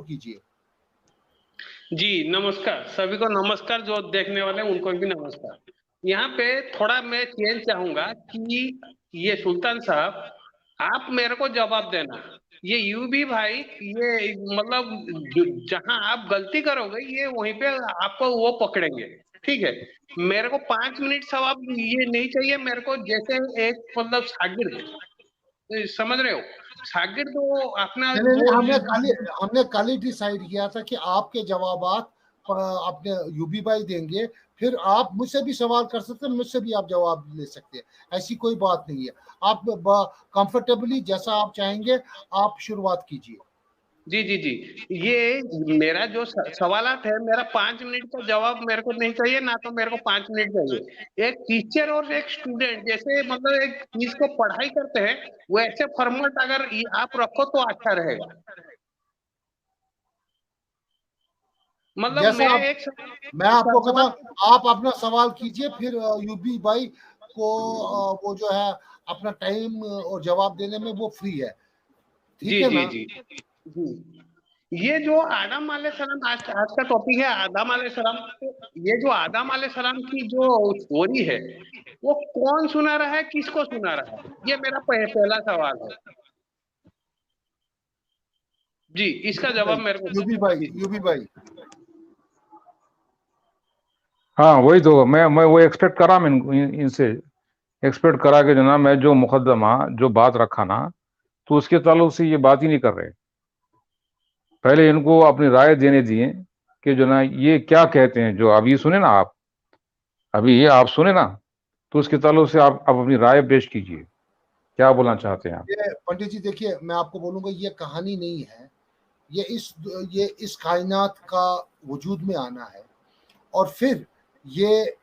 कीजिए। जी नमस्कार, सभी को नमस्कार, जो देखने वाले हैं उनको भी नमस्कार। यहाँ पे थोड़ा मैं चेंज चाहूंगा कि ये सुल्तान साहब, आप मेरे को जवाब देना। ये यूबी भाई, ये मतलब जहां आप गलती करोगे ये वहीं पे आपको वो पकड़ेंगे, ठीक है। मेरे को 5 मिनट सवाब ये नहीं चाहिए मेरे को, जैसे एक मतलब शागिर्द, समझ रहे हो, शागिर्द वो अपना नहीं नहीं नहीं, वो हमने कल ही डिसाइड किया था कि आपके जवाबात अपने यूबी भाई देंगे, फिर आप मुझसे भी सवाल कर सकते हैं, मुझसे भी आप जवाब ले सकते हैं, ऐसी कोई बात नहीं है। आप कंफर्टेबली जैसा आप चाहेंगे आप शुरुआत कीजिए। जी जी जी। ये मेरा जो सवालात है, मेरा 5 मिनट का जवाब मेरे को नहीं चाहिए, ना तो मेरे को 5 मिनट चाहिए। एक टीचर और एक स्टूडेंट जैसे मतलब एक चीज को पढ़ाई करते हैं, वैसे फॉर्मेट अगर आप रखो तो अच्छा रहेगा। मतलब जैसा मैं आप, एक मैं आपको कहता सवाल। हूं आप अपना सवाल कीजिए, फिर यूबी भाई को वो जो है अपना टाइम और जवाब देने में वो फ्री है, ठीक जी है जी ना। जी जी। ये जो आदम अलैहिस्सलाम, आज का टॉपिक है आदम अलैहिस्सलाम। ये जो आदम अलैहिस्सलाम की जो स्टोरी है, वो कौन सुना रहा है, किसको सुना रहा है, ये मेरा पहला सवाल है। जी, इसका यूबी जवाब भाई, मेरे को यूबी भाई, दीजिए। यूबी भाई। हाँ वही तो मैं वो एक्सपेक्ट करा, मैं इनसे एक्सपेक्ट करा कि जनाब मैं जो मुकदमा जो बात रखा ना, तो उसके ताल्लुक से ये बात ही नहीं कर रहे। पहले इनको अपनी राय देने दिए कि जो ना ये क्या कहते हैं, जो अभी सुने ना आप, अभी ये आप सुने ना, तो उसके ताल्लुक से आप अपनी राय पेश कीजिए, क्या बोलना चाहते हैं आप। ये पंडित जी देखिए, मैं आपको बोलूंगा ये कहानी नहीं है, ये इस कायनात का वजूद में आना है, और फिर ये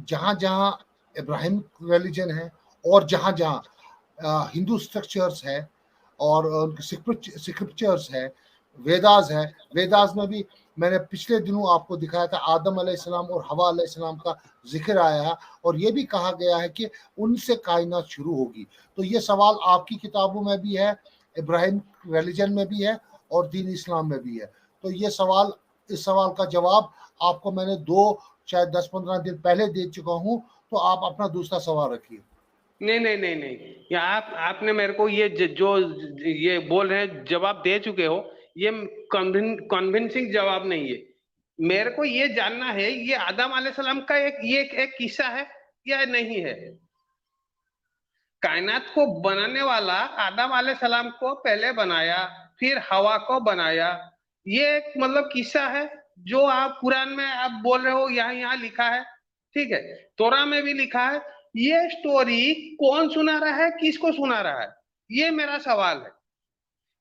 जहाँ जहाँ इब्राहिम रिलीजन है, और जहाँ जहाँ हिंदू स्ट्रक्चर्स है, और स्क्रिप्चर्स है, वेदास है, वेदास में भी मैंने पिछले दिनों आपको दिखाया था आदम अलैहिस्सलाम और हवा अलैहिस्सलाम का जिक्र आया है, और ये भी कहा गया है कि उनसे कायनात शुरू होगी। तो ये सवाल आपकी किताबों में भी है, इब्राहिम रिलीजन में भी है, और दीन इस्लाम में भी है। तो ये सवाल, इस सवाल का जवाब आपको मैंने शायद 10-15 दिन पहले दे चुका हूं, तो आप अपना दूसरा सवाल रखिए। नहीं नहीं नहीं नहीं, या आपने मेरे को ये जो ये बोल रहे हैं जवाब दे चुके हो, ये कन्विंसिंग जवाब नहीं है। मेरे को ये जानना है, ये आदम अलैहिस्सलाम का एक किस्सा है या नहीं है। कायनात को बनाने वाला आदम अलैहिस्सलाम को पहले बनाया, फिर हवा को बनाया, ये एक मतलब किस्सा है जो आप कुरान में आप बोल रहे हो, यहाँ यहाँ लिखा है, ठीक है, तोरा में भी लिखा है। ये स्टोरी कौन सुना रहा है, किसको सुना रहा है, ये मेरा सवाल है।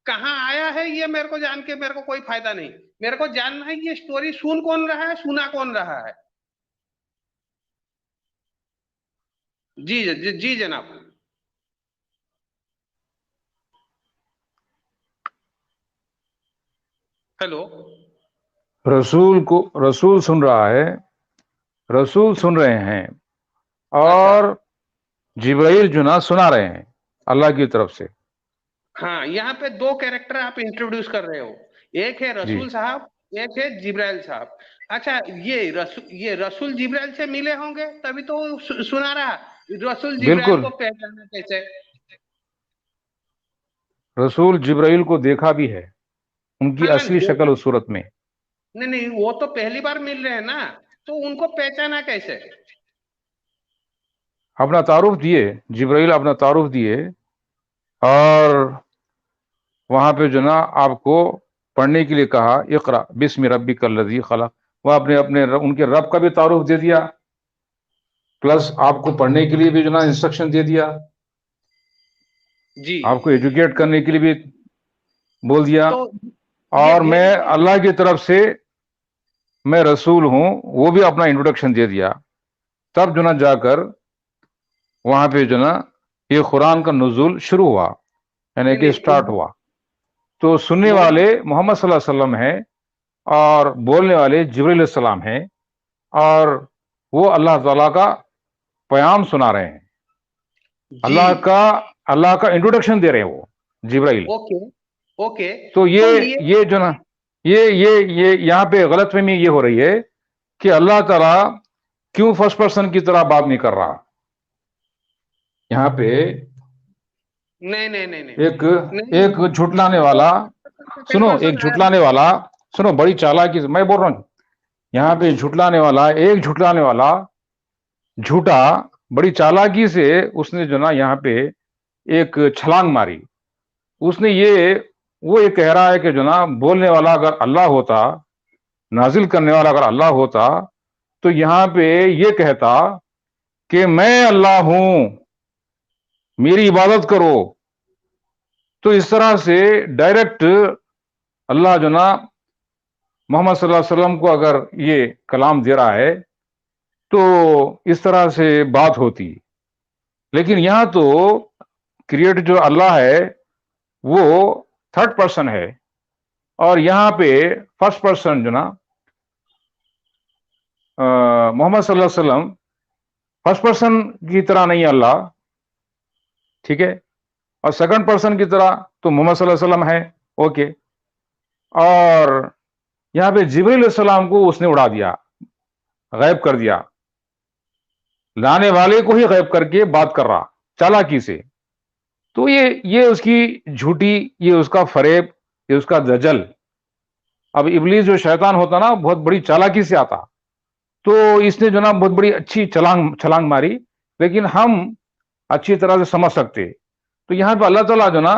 कहाँ आया है ये मेरे को जान के मेरे को कोई फायदा नहीं। मेरे को जानना है ये स्टोरी सुन कौन रहा है, सुना कौन रहा है। जी जी जी जनाब। हेलो। रसूल सुन रहा है, रसूल सुन रहे हैं, अच्छा। और जिब्राइल जो ना सुना रहे हैं अल्लाह की तरफ से। हाँ, यहाँ पे दो कैरेक्टर आप इंट्रोड्यूस कर रहे हो, एक है जी रसूल साहब, एक है जिब्राइल साहब। अच्छा, ये रसूल जिब्राइल से मिले होंगे तभी तो सुना रहा। रसूल जिब्राइल बिल्कुल, को पहचाना कैसे। रसूल जिब्राइल को देखा भी है, उनकी हाँ ना, असली शक्ल उस सूरत में। नहीं नहीं, वो तो पहली बार मिल रहे हैं ना, तो उनको पहचाना कैसे। अपना तारुफ दिए, जिब्राइल अपना तारुफ दिए, और वहां पे जो ना आपको पढ़ने के लिए कहा, इकरा बिस्मि रब्बिकल्लज़ी खलक। वह अपने अपने उनके रब का भी तारुफ दे दिया, प्लस आपको पढ़ने के लिए भी जो ना इंस्ट्रक्शन दे दिया, जी। आपको एजुकेट करने के लिए भी बोल दिया। तो ये और मैं भेद कौन। अल्लाह की तरफ से मैं रसूल हूं, वो भी अपना इंट्रोडक्शन दे दिया। तब जो ना जाकर वहां पे जो ना ये कुरान का नुज़ूल शुरू हुआ, यानी नहीं कि नहीं, स्टार्ट हुआ। तो सुनने वाले मोहम्मद। मोहम्मद सल्लल्लाहु अलैहि वसल्लम है, और बोलने वाले जिब्रील सलाम हैं, और वो अल्लाह ताला का प्याम सुना रहे हैं, जी। अल्लाह का अल्लाह का इंट्रोडक्शन दे रहे हैं वो जिब्राइल। ओके। ओके। तो तो ये ये जो ना, ये यहाँ पे गलतफहमी ये हो रही है कि अल्लाह ताला क्यों फर्स्ट पर्सन की तरह बात नहीं कर रहा। यहाँ पे नहीं नहीं नहीं एक झुटलाने वाला, सुनो, एक झुटलाने वाला, सुनो, बड़ी चालाकी से मैं बोल रहा हूं, यहाँ पे झुटलाने वाला, एक झुटलाने वाला झूठा बड़ी चालाकी से उसने जो ना यहाँ पे एक छलांग मारी। उसने वो ये कह रहा है कि जो ना बोलने वाला अगर अल्लाह होता, नाजिल करने वाला अगर अल्लाह होता, तो यहाँ पे ये कहता कि मैं अल्लाह हूं, मेरी इबादत करो। तो इस तरह से डायरेक्ट अल्लाह जो ना मोहम्मद सल्लल्लाहु अलैहि वसल्लम को अगर ये कलाम दे रहा है तो इस तरह से बात होती। लेकिन यहां तो क्रिएटर जो अल्लाह है वो थर्ड पर्सन है, और यहां पे फर्स्ट पर्सन जो ना मोहम्मद सल्लल्लाहु अलैहि वसल्लम फर्स्ट पर्सन की तरह नहीं है अल्लाह, ठीक है, और सेकंड पर्सन की तरह तो मोहम्मद सल्लल्लाहु अलैहि वसल्लम है, ओके। और यहां पे जिब्रील अलैहिस्सलाम को उसने उड़ा दिया, गायब कर दिया, लाने वाले को ही गायब करके बात कर रहा चालाकी से। तो ये उसकी झूठी, ये उसका फरेब, ये उसका दजल। अब इब्लीस जो शैतान होता ना बहुत बड़ी चालाकी से आता, तो इसने जो ना बहुत बड़ी अच्छी छलांग मारी, लेकिन हम अच्छी तरह से समझ सकते। तो यहां पे अल्लाह ताला जो ना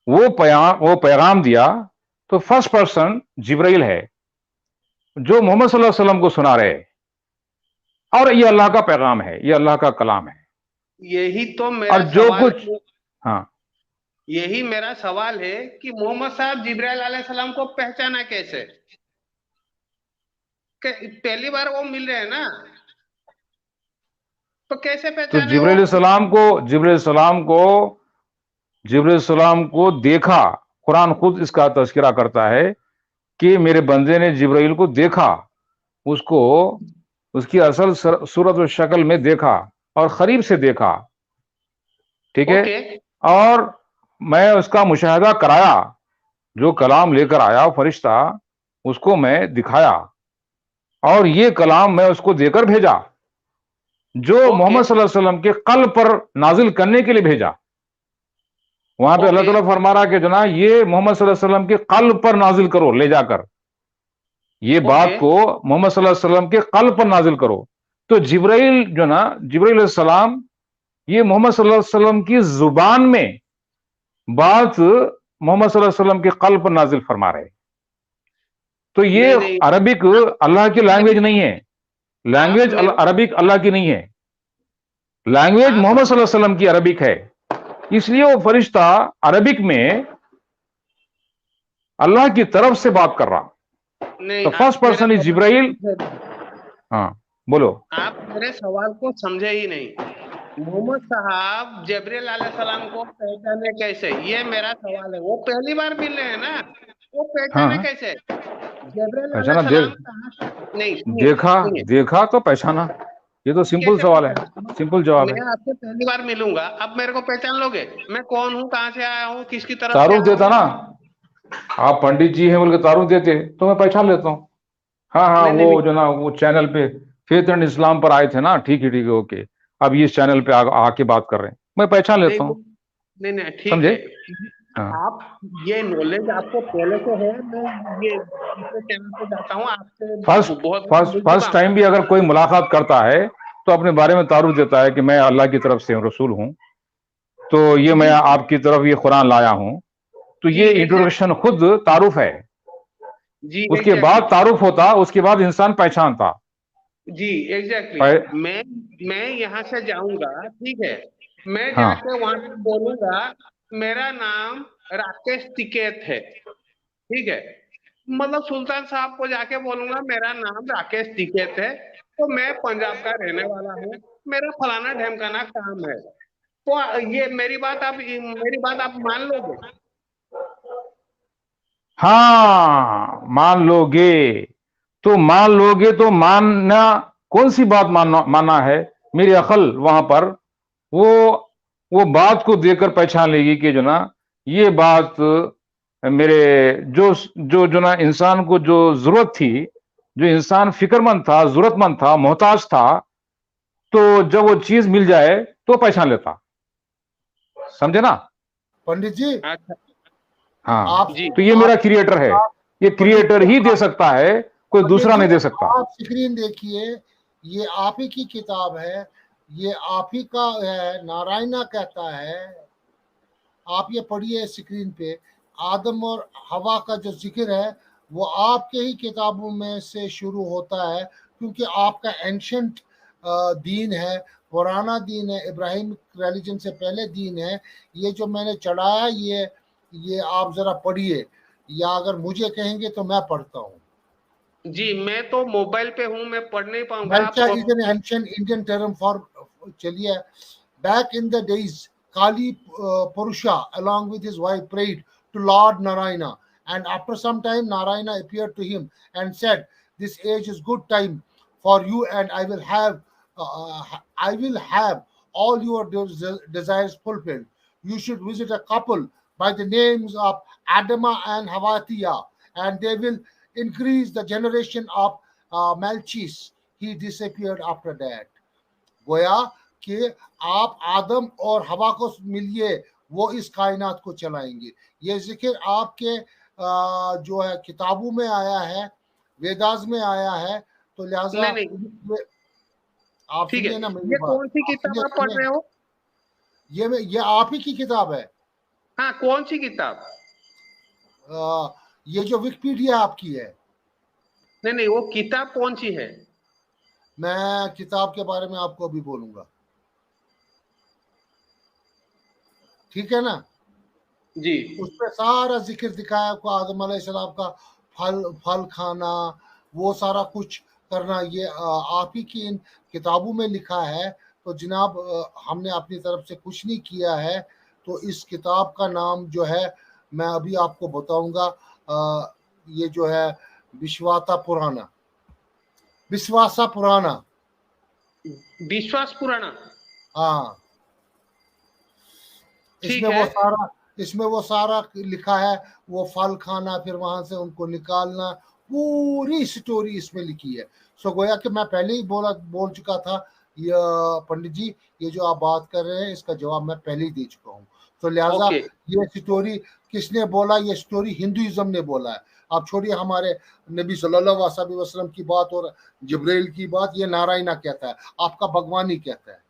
वो पैगाम दिया, तो फर्स्ट पर्सन जिब्राइल है जो मोहम्मद सल्लल्लाहु अलैहि वसल्लम को सुना रहे, और ये अल्लाह का पैगाम है, ये अल्लाह का कलाम है। यही तो मेरा और जो सवाल कुछ, हाँ, यही मेरा सवाल है कि मोहम्मद साहब जिब्राइल अलैहिस्सलाम को पहचाना कैसे? पहली बार वो मिल रहे हैं ना, तो कैसे तो पहचाने जिब्राइल वो? सलाम को देखा। कुरान खुद इसका तज़किरा करता है कि मेरे बंदे ने जिब्राइल को देखा, उसको उसकी असल सूरत और शक्ल में देखा और करीब से देखा, ठीक है। और मैं उसका मुशाहिदा कराया, जो कलाम लेकर आया फरिश्ता उसको मैं दिखाया, और ये कलाम मैं उसको देकर भेजा जो मोहम्मद सल्लल्लाहु अलैहि वसल्लम के कल्ब पर नाजिल करने के लिए भेजा। वहां पे अल्लाह ताला फरमा रहा कि जो ना ये मोहम्मद सल्लल्लाहु अलैहि वसल्लम के कल्ब पर नाजिल करो, ले जाकर ये बात को मोहम्मद सल्लल्लाहु अलैहि वसल्लम के कल्ब पर नाजिल करो। तो जिब्राइल जो ना, जिब्राइल अलैहिस्सलाम ये मोहम्मद सल्लल्लाहु अलैहि वसल्लम की जुबान में बात मोहम्मद सल्लल्लाहु अलैहि वसल्लम के कल्ब पर नाजिल फरमा रहे। तो ये अरबिक अल्लाह की लैंग्वेज नहीं है, लैंग्वेज अरबिक अल्लाह की नहीं है, लैंग्वेज मोहम्मद सल्लल्लाहु अलैहि वसल्लम की अरबिक है। इसलिए वो फरिश्ता अरबिक में अल्लाह की तरफ से बात कर रहा। तो फर्स्ट पर्सन इज जिब्राइल। हाँ बोलो। आप मेरे सवाल को समझे ही नहीं। मोहम्मद साहब जिब्राइल अलैहिस्सलाम को पहचाने कैसे, ये मेरा सवाल है। वो पहली बार मिल रहे हैं ना, वो पहचाने कैसे? जिब्राइल पहचाना, नहीं देखा तो पहचाना। ये तो सिंपल सवाल है, सिंपल जवाब है। मैं आपसे पहली बार मिलूंगा, अब मेरे को पहचान लोगे? मैं कौन हूँ, कहाँ से आया हूँ, किसकी तरफ से तारुफ देता ना, आप पंडित जी हैं बोल के तारुफ देते तो मैं पहचान लेता हूँ। हाँ, वो जो ना वो चैनल पे फेथ एंड इस्लाम पर आए थे ना, ठीक है ओके, अब ये इस चैनल पे आके बात कर रहे हैं, मैं पहचान लेता हूँ। नहीं ठीक समझे? आप ये नॉलेज आपको पहले से है। मैं ये दूसरे चैनल पे जाता हूँ आपसे फर्स्ट टाइम भी अगर कोई मुलाकात करता है तो अपने बारे में तारुफ देता है कि मैं अल्लाह की तरफ से रसूल हूँ, तो ये मैं आपकी तरफ ये कुरान लाया हूँ। तो ये इंट्रोडक्शन खुद तारुफ है जी। उसके बाद तारुफ होता, उसके बाद इंसान पहचानता जी। एग्जैक्टली मैं यहाँ से जाऊंगा, ठीक है, मैं जाके वहां पे बोलूंगा मेरा नाम राकेश टिकैत है, ठीक है, मतलब सुल्तान साहब को जाके बोलूंगा मेरा नाम राकेश टिकैत है, तो मैं पंजाब का रहने वाला हूँ, मेरा फलाना ढेमकाना काम है। तो ये मेरी बात आप मान लोगे? हाँ मान लोगे तो मानना, कौन सी बात मानना है? मेरी अकल वहां पर वो बात को देखकर पहचान लेगी कि जो ना ये बात मेरे जो जो जो ना इंसान को जो जरूरत थी, जो इंसान फिक्रमंद था, जरूरतमंद था, मोहताज था, तो जब वो चीज मिल जाए तो पहचान लेता। समझे ना? पंडित जी, अच्छा हाँ, आप जी तो ये मेरा आप क्रिएटर है। आप ये पंडित क्रिएटर जी ही दे सकता है, कोई पंडित दूसरा जी नहीं दे सकता। आप स्क्रीन देखिए, ये आप ही की किताब है, ये आप ही का है, नारायणा कहता है। आप ये पढ़िए स्क्रीन पे, आदम और हवा का जो जिक्र है वो आपके ही किताबों में से शुरू होता है, क्योंकि आपका एंशंट दीन है, पुराना दीन है, इब्राहिम रिलीजन से पहले दीन है। ये जो मैंने चढ़ाया, ये आप जरा पढ़िए, या अगर मुझे कहेंगे तो मैं पढ़ता हूँ। जी, मैं तो मोबाइल पे हूँ, मैं पढ़ नहीं पाऊंगा। Malta आप is an ancient Indian term for चलिए, back in the days, Kali Purusha along with his wife prayed to Lord Narayana, and after some time Narayana appeared to him and said, "This age is good time for you, and I will have all your desires fulfilled. You should visit a couple by the names of Adama and Havatiya, and they will increase the generation of Malchis." He disappeared after that. गोया कि आप आदम और हवा को मिलिए, वो इस कायनात को चलाएंगे। ये जिक्र आपके जो है किताबों में आया है, वेदास में आया है, तो लिहाजा नहीं नहीं, ये आप ठीक है। सुनिए ना मेरी ये बात, कौन सी आप किताब सुनिए आप पढ़ सुनिए, रहे हो? ये आप ही की किताब है। हाँ, कौन सी किताब? ये जो विकिपीडिया आपकी है। नहीं नहीं, वो किताब कौन सी है? मैं किताब के बारे में आपको अभी बोलूंगा, ठीक है ना? जी उसमें सारा जिक्र दिखाया आपको, आदम अलैहिस्सलाम का फल फल खाना, वो सारा कुछ करना, ये आप ही की इन किताबों में लिखा है। तो जनाब, हमने अपनी तरफ से कुछ नहीं किया है। तो इस किताब का नाम जो है मैं अभी आपको बताऊंगा, ये जो है विश्वासा पुराना, विश्वासा पुराना, विश्वास पुराना। हाँ। ठीक है। इसमें वो सारा लिखा है, वो फल खाना, फिर वहां से उनको निकालना, पूरी स्टोरी इसमें लिखी है। सो गोया कि मैं पहले ही बोल चुका था, ये पंडित जी, ये जो आप बात कर रहे हैं इसका जवाब मैं पहले ही दे चुका हूँ। तो लिहाजा ओके। ये स्टोरी किसने बोला? ये स्टोरी हिंदुइज्म ने बोला है। आप छोड़िए हमारे नबी सल्लल्लाहु अलैहि वसल्लम की बात और जिब्राइल की बात, ये नारायणा कहता है, आपका भगवान ही कहता है।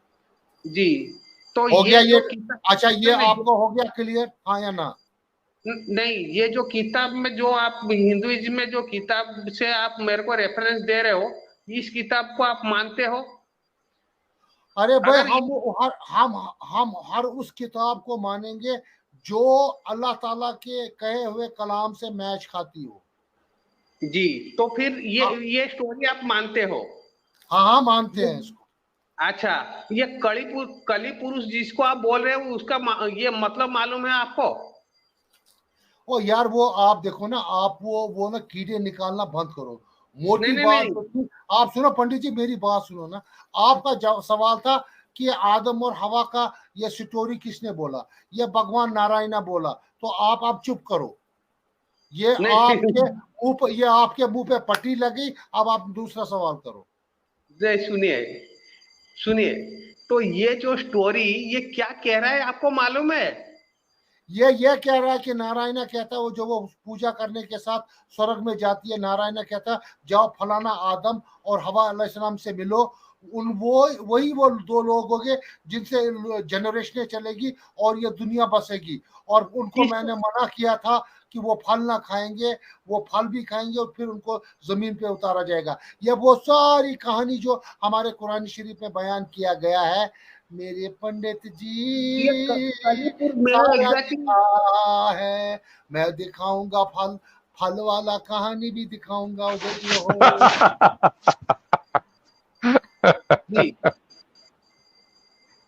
जी, तो हो गया ये? किताब, अच्छा, ये नहीं आपको हो गया क्लियर, हाँ या ना? नहीं, ये जो किताब में जो आप हिंदुइज्म में जो किताब से आप मेरे को रेफरेंस दे रहे हो, इस किताब को आप मानते हो? अरे भाई, अगर हम हर उस किताब को मानेंगे जो अल्लाह ताला के कहे हुए कलाम से मैच खाती हो। जी, तो फिर हाँ ये स्टोरी आप मानते हो? हाँ, मानते हैं इसको। अच्छा, ये कली पुरुष जिसको आप बोल रहे हो, उसका ये मतलब मालूम है आपको? ओ यार, वो आप देखो ना, आप वो ना कीड़े निकालना बंद करो। नहीं मोटी नहीं बात नहीं। जो थी, आप सुनो पंडित जी, मेरी बात सुनो ना। आपका सवाल था कि आदम और हवा का ये स्टोरी किसने बोला? ये भगवान नारायण बोला। तो आप चुप करो। ये आपके नहीं मुंह पे, ये आपके मुंह पे पट्टी लगी। अब आप दूसरा सवाल करो। सुनिए सुनिए, तो ये जो स्टोरी ये क्या कह रहा है आपको मालूम है? ये कह रहा है कि नारायण कहता है, वो पूजा करने के साथ स्वर्ग में जाती है, नारायण कहता है जाओ फलाना आदम और हवा अलैहिस्सलाम से मिलो। वो दो लोग होंगे जिनसे जनरेशन चलेगी और ये दुनिया बसेगी। और उनको मैंने मना किया था कि वो फल ना खाएंगे, वो फल भी खाएंगे और फिर उनको जमीन पे उतारा जाएगा। ये वो सारी कहानी जो हमारे कुरान शरीफ में बयान किया गया है। मेरे पंडित ये जी, कलीपुर मेरा सारा एग्जैक्टली। दिखा है, मैं दिखाऊंगा फल वाला कहानी भी दिखाऊंगा, उधर भी हो। जी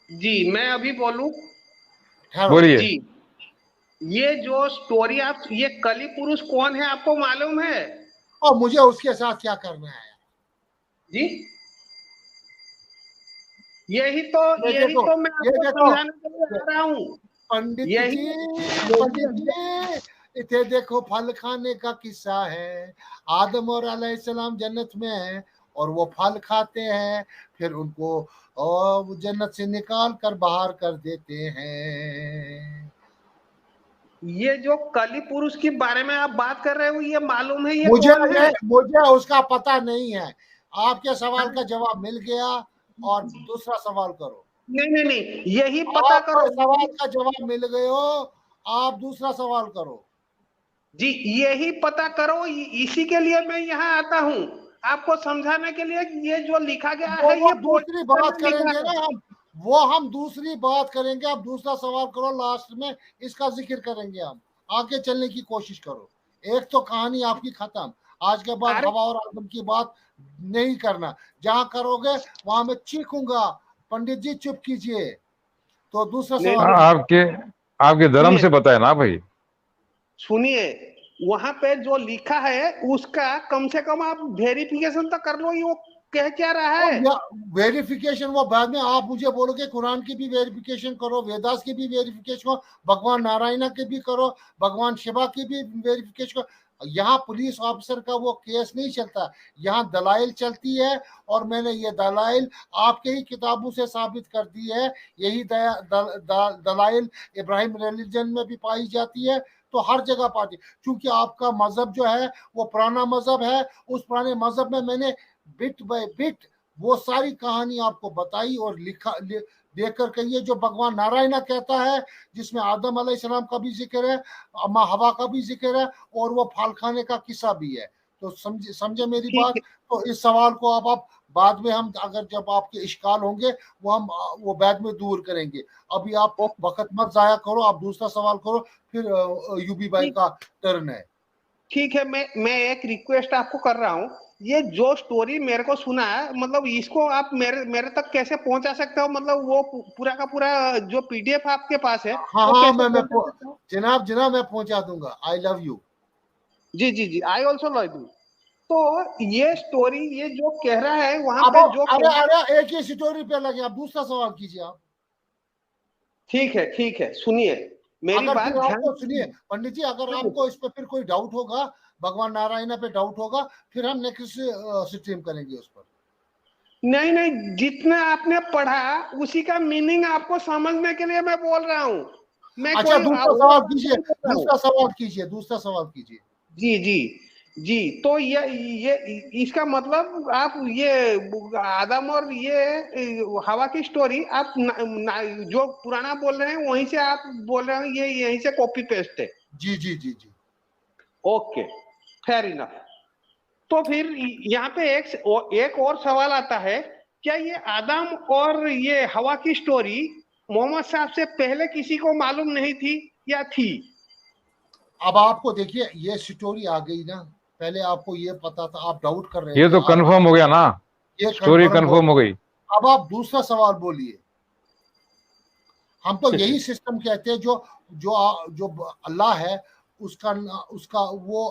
जी, मैं अभी बोलूं? ठहरो। बोलिए। जी, ये जो स्टोरी आप, ये कली पुरुष कौन है आपको मालूम है? और मुझे उसके साथ क्या करना है? जी, यही तो ये यही देखो, तो मैं ये आपको देखो समझाने के लिए आ रहा हूँ। पंडित यही जी, पंडित यही जी, इथे देखो फल खाने का किस्सा है। आदम और अलैहिस्सलाम जन्नत में है और वो फल खाते हैं, फिर उनको जन्नत से निकाल कर बाहर कर देते हैं। ये जो कली पुरुष के बारे में आप बात कर रहे हो, ये मालूम है ये मुझे कौन है? मुझे उसका पता नहीं है। आपके सवाल का जवाब मिल गया और दूसरा सवाल करो। नहीं नहीं नहीं, यही पता आपको करो। सवाल का जवाब मिल गयो, आप दूसरा सवाल करो। जी, यही पता करो, इसी के लिए मैं यहाँ आता हूँ, आपको समझाने के लिए। ये जो लिखा गया है वो ये दूसरी बात में लिखा करेंगे ना है। हम दूसरी बात करेंगे। आप दूसरा सवाल करो, लास्ट में इसका जिक्र करेंगे। हम आगे चलने की कोशिश करो। एक तो कहानी आपकी खत्म। आज के बाद अरे हवा और आदम की बात नहीं करना। जहां करोगे वहां मैं चीखूंगा, पंडित जी चुप कीजिए। तो दूसरा नहीं सवाल नहीं, आपके आपके धर्म सुनिए से बताए ना भाई। सुनिए, वहां पे जो लिखा है उसका कम से कम आप वेरिफिकेशन तो कर लो, ये वो कह क्या रहा है। वेरिफिकेशन वो बाद में। आप मुझे बोलोगे कुरान की भी वेरिफिकेशन करो, वेदास की भी वेरिफिकेशन करो, भगवान नारायण की भी करो, भगवान शिवा की भी वेरिफिकेशन करो। यहाँ पुलिस ऑफिसर का वो केस नहीं चलता, यहाँ दलाइल चलती है। और मैंने ये दलाइल आपके ही किताबों से साबित कर दी है। यही दलाइल इब्राहिम रिलीजन में भी पाई जाती है, तो हर जगह पाती। क्योंकि आपका मजहब जो है वो पुराना मजहब है। उस पुराने मजहब में मैंने बिट बाय बिट वो सारी कहानी आपको बताई और देखकर कहिए जो भगवान नारायण कहता है, जिसमें आदम अलैहिस्सलाम का भी जिक्र है, अम्मा हवा का भी जिक्र है, और वो फल खाने का किस्सा भी है। तो समझे मेरी ठीक बात। तो इस सवाल को आप बाद में, हम अगर जब आपके इश्काल होंगे वो हम वो बाद में दूर करेंगे। अभी आप है। वक्त मत जाया करो, आप दूसरा सवाल करो। फिर यूबी भाई का टर्न है। ठीक है, मैं एक रिक्वेस्ट आपको कर रहा हूँ। ये जो स्टोरी मेरे को सुना है, मतलब इसको आप मेरे मेरे तक कैसे पहुंचा सकते हो? मतलब वो पूरा का पूरा जो पीडीएफ आपके पास है हाँ वो हाँ, कैसे पहुंचा सकते हो? जनाब जनाब मैं पहुंचा दूंगा। I love you. जी जी जी, आई ऑल्सो लव यू। तो ये स्टोरी, ये जो कह रहा है वहां अब पे जो अरे कह, अरे एक ही स्टोरी पे लगे। आप दूसरा सवाल कीजिए आप। ठीक है, सुनिए मेरी अगर बात फिर ध्यान आपको, सुनिए से पंडित जी, अगर सुनिए। आपको इस पे फिर कोई डाउट होगा, भगवान नारायण पे डाउट होगा, फिर हम नेक्स्ट स्ट्रीम करेंगे उस पर। नहीं नहीं, जितना आपने पढ़ा उसी का मीनिंग आपको समझने के लिए मैं बोल रहा हूँ। मैं अच्छा, कोई दूसरा वो सवाल बात कीजिए, नहीं कर रहा हूँ। दूसरा सवाल कीजिए, दूसरा सवाल कीजिए। जी जी जी, तो ये इसका मतलब आप ये आदम और ये हवा की स्टोरी आप जो पुराना बोल रहे हैं वहीं से आप बोल रहे हैं, ये यहीं से कॉपी पेस्ट है। जी जी जी जी। Okay, fair enough. तो फिर यहाँ पे एक और सवाल आता है, क्या ये आदम और ये हवा की स्टोरी मोहम्मद साहब से पहले किसी को मालूम नहीं थी या थी? अब आपको देखिए ये स्टोरी आ गई ना। पहले आपको ये पता था, आप डाउट कर रहे ये थे, तो आप कंफर्म हो गया ना, ये स्टोरी कंफर्म हो कंफर्म हो गया। गई। अब आप दूसरा सवाल बोलिए। हम तो यही सिस्टम कहते हैं, जो अल्लाह है उसका उसका वो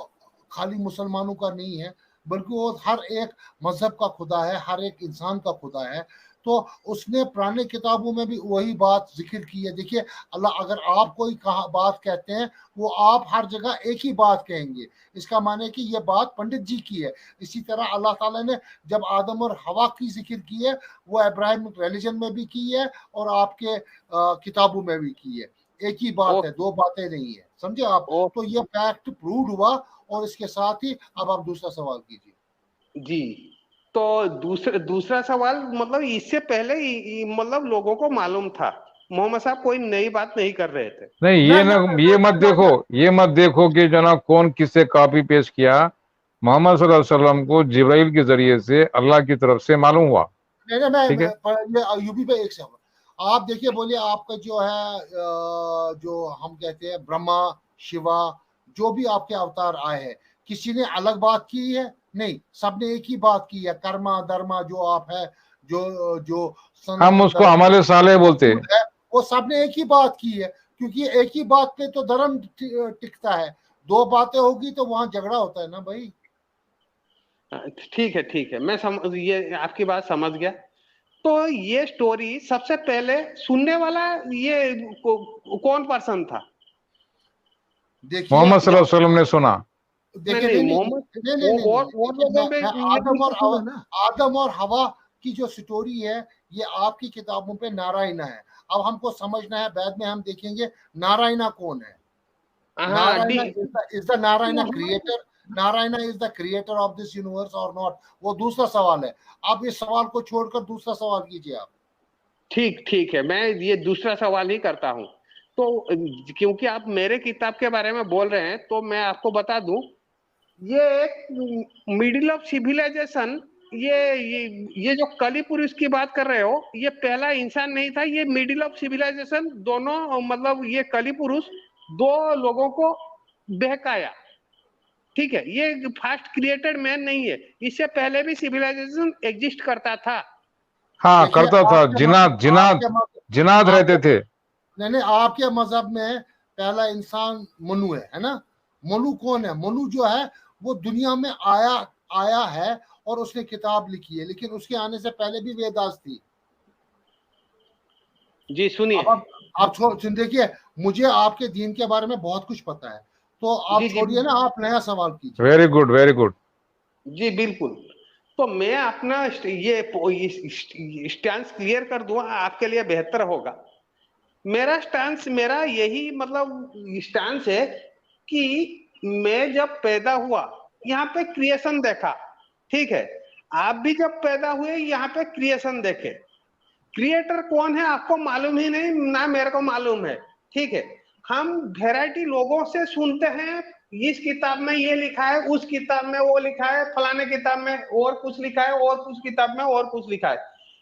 खाली मुसलमानों का नहीं है, बल्कि वो हर एक मजहब का खुदा है, हर एक इंसान का खुदा है। तो उसने पुराने किताबों में भी वही बात जिक्र की है। देखिए, अल्लाह अगर आप कोई कहा बात कहते हैं, वो आप हर जगह एक ही बात कहेंगे। इसका माने है कि ये बात पंडित जी की है। इसी तरह अल्लाह ताला ने जब आदम और हवा की जिक्र की है, वो इब्राहिम रिलीजन में भी की है और आपके किताबों में भी की है। एक ही बात है, ओके दो बातें नहीं है। समझे आप? तो ये फैक्ट प्रूव हुआ। और इसके साथ ही अब आप दूसरा सवाल कीजिए। जी, तो दूसरा सवाल, मतलब इससे पहले मतलब लोगों को मालूम था, मोहम्मद साहब कोई नई बात नहीं कर रहे थे। नहीं, ना ये ना ना, ना ये ना मत ना ना देखो, ना। ये मत देखो कि जनाब कौन किससे कॉपी पेस्ट किया। मोहम्मद सल्लल्लाहु अलैहि वसल्लम को जिब्राइल के जरिए से अल्लाह की तरफ से मालूम हुआ। नहीं नहीं, ठीक है। ये यूपी पे एक सवाल आप देखिए, बोलिए। आपका जो है जो हम कहते हैं ब्रह्मा, शिवा, जो भी आपके अवतार आए हैं, किसी ने अलग बात की है? नहीं, सबने एक ही बात की है। कर्मा धर्मा जो आप है, जो जो हम सनातन उसको धर्म अमले साले बोलते हैं। मौजूद है, वो सबने एक ही बात की है। क्योंकि एक ही बात पे तो धर्म टिकता है। दो बातें होगी तो वहां झगड़ा होता है ना भाई। ठीक है, मैं समझ, ये आपकी बात समझ गया। तो ये स्टोरी सबसे पहले सुनने वाला ये कौन पर्सन था? देखिए मोहम्मद सल्लल्लाहु अलैहि वसल्लम ने सुना। देखिए नहीं, नहीं नहीं मोहम्मद नहीं नहीं नहीं और नहीं, लोगों पे मैं ये आदम और लिखा है ना। आदम और हवा की जो स्टोरी है ये आपकी किताबों पे नारायणा है। अब हमको समझना है, बाद में हम देखेंगे नारायणा कौन है। हाँ Narayana is the Narayana creator. Narayana is the creator of this universe or not? वो दूसरा सवाल है। आप इस सवाल को छोड़कर दूसरा सवाल कीजिए आप। ठीक ठीक है, मैं ये दूसरा सवाल ही करता हूँ। तो क्योंकि आप मेरे किताब के बारे में बोल रहे हैं तो मैं आपको बता दूं, ये एक मिडिल ऑफ सिविलाइजेशन, ये जो कली पुरुष की बात कर रहे हो, ये पहला इंसान नहीं था, ये मिडिल ऑफ सिविलाइजेशन दोनों, मतलब ये कली पुरुष दो लोगों को बहकाया। ठीक है, ये फास्ट क्रिएटेड मैन नहीं है, इससे पहले भी सिविलाइजेशन एग्जिस्ट करता था। हाँ देखिए करता था, जिनाद रहते थे। नहीं नहीं, आपके मजहब में पहला इंसान मनु है ना? मनु कौन है? मनु जो है वो दुनिया में आया है और उसने किताब लिखी है, लेकिन उसके आने से पहले भी वेदास थी। जी सुनिए, आप देखिए, मुझे आपके दीन के बारे में बहुत कुछ पता है, तो आप छोड़िए ना, आप नया सवाल कीजिए। Very good, very good. जी बिल्कुल। तो मैं अपना ये स्टैंस क्लियर कर दूं, आपके लिए बेहतर होगा। मेरा स्टैंस, मेरा यही मतलब स्टैंस है कि मैं जब पैदा हुआ यहाँ पे क्रिएशन देखा, ठीक है, आप भी जब पैदा हुए यहाँ पे क्रिएशन देखे। क्रिएटर कौन है आपको मालूम ही नहीं, ना मेरे को मालूम है, ठीक है। हम वैरायटी लोगों से सुनते हैं, इस किताब में ये लिखा है, उस किताब में वो लिखा है, फलाने किताब में और कुछ लिखा है, और कुछ किताब में और कुछ लिखा है,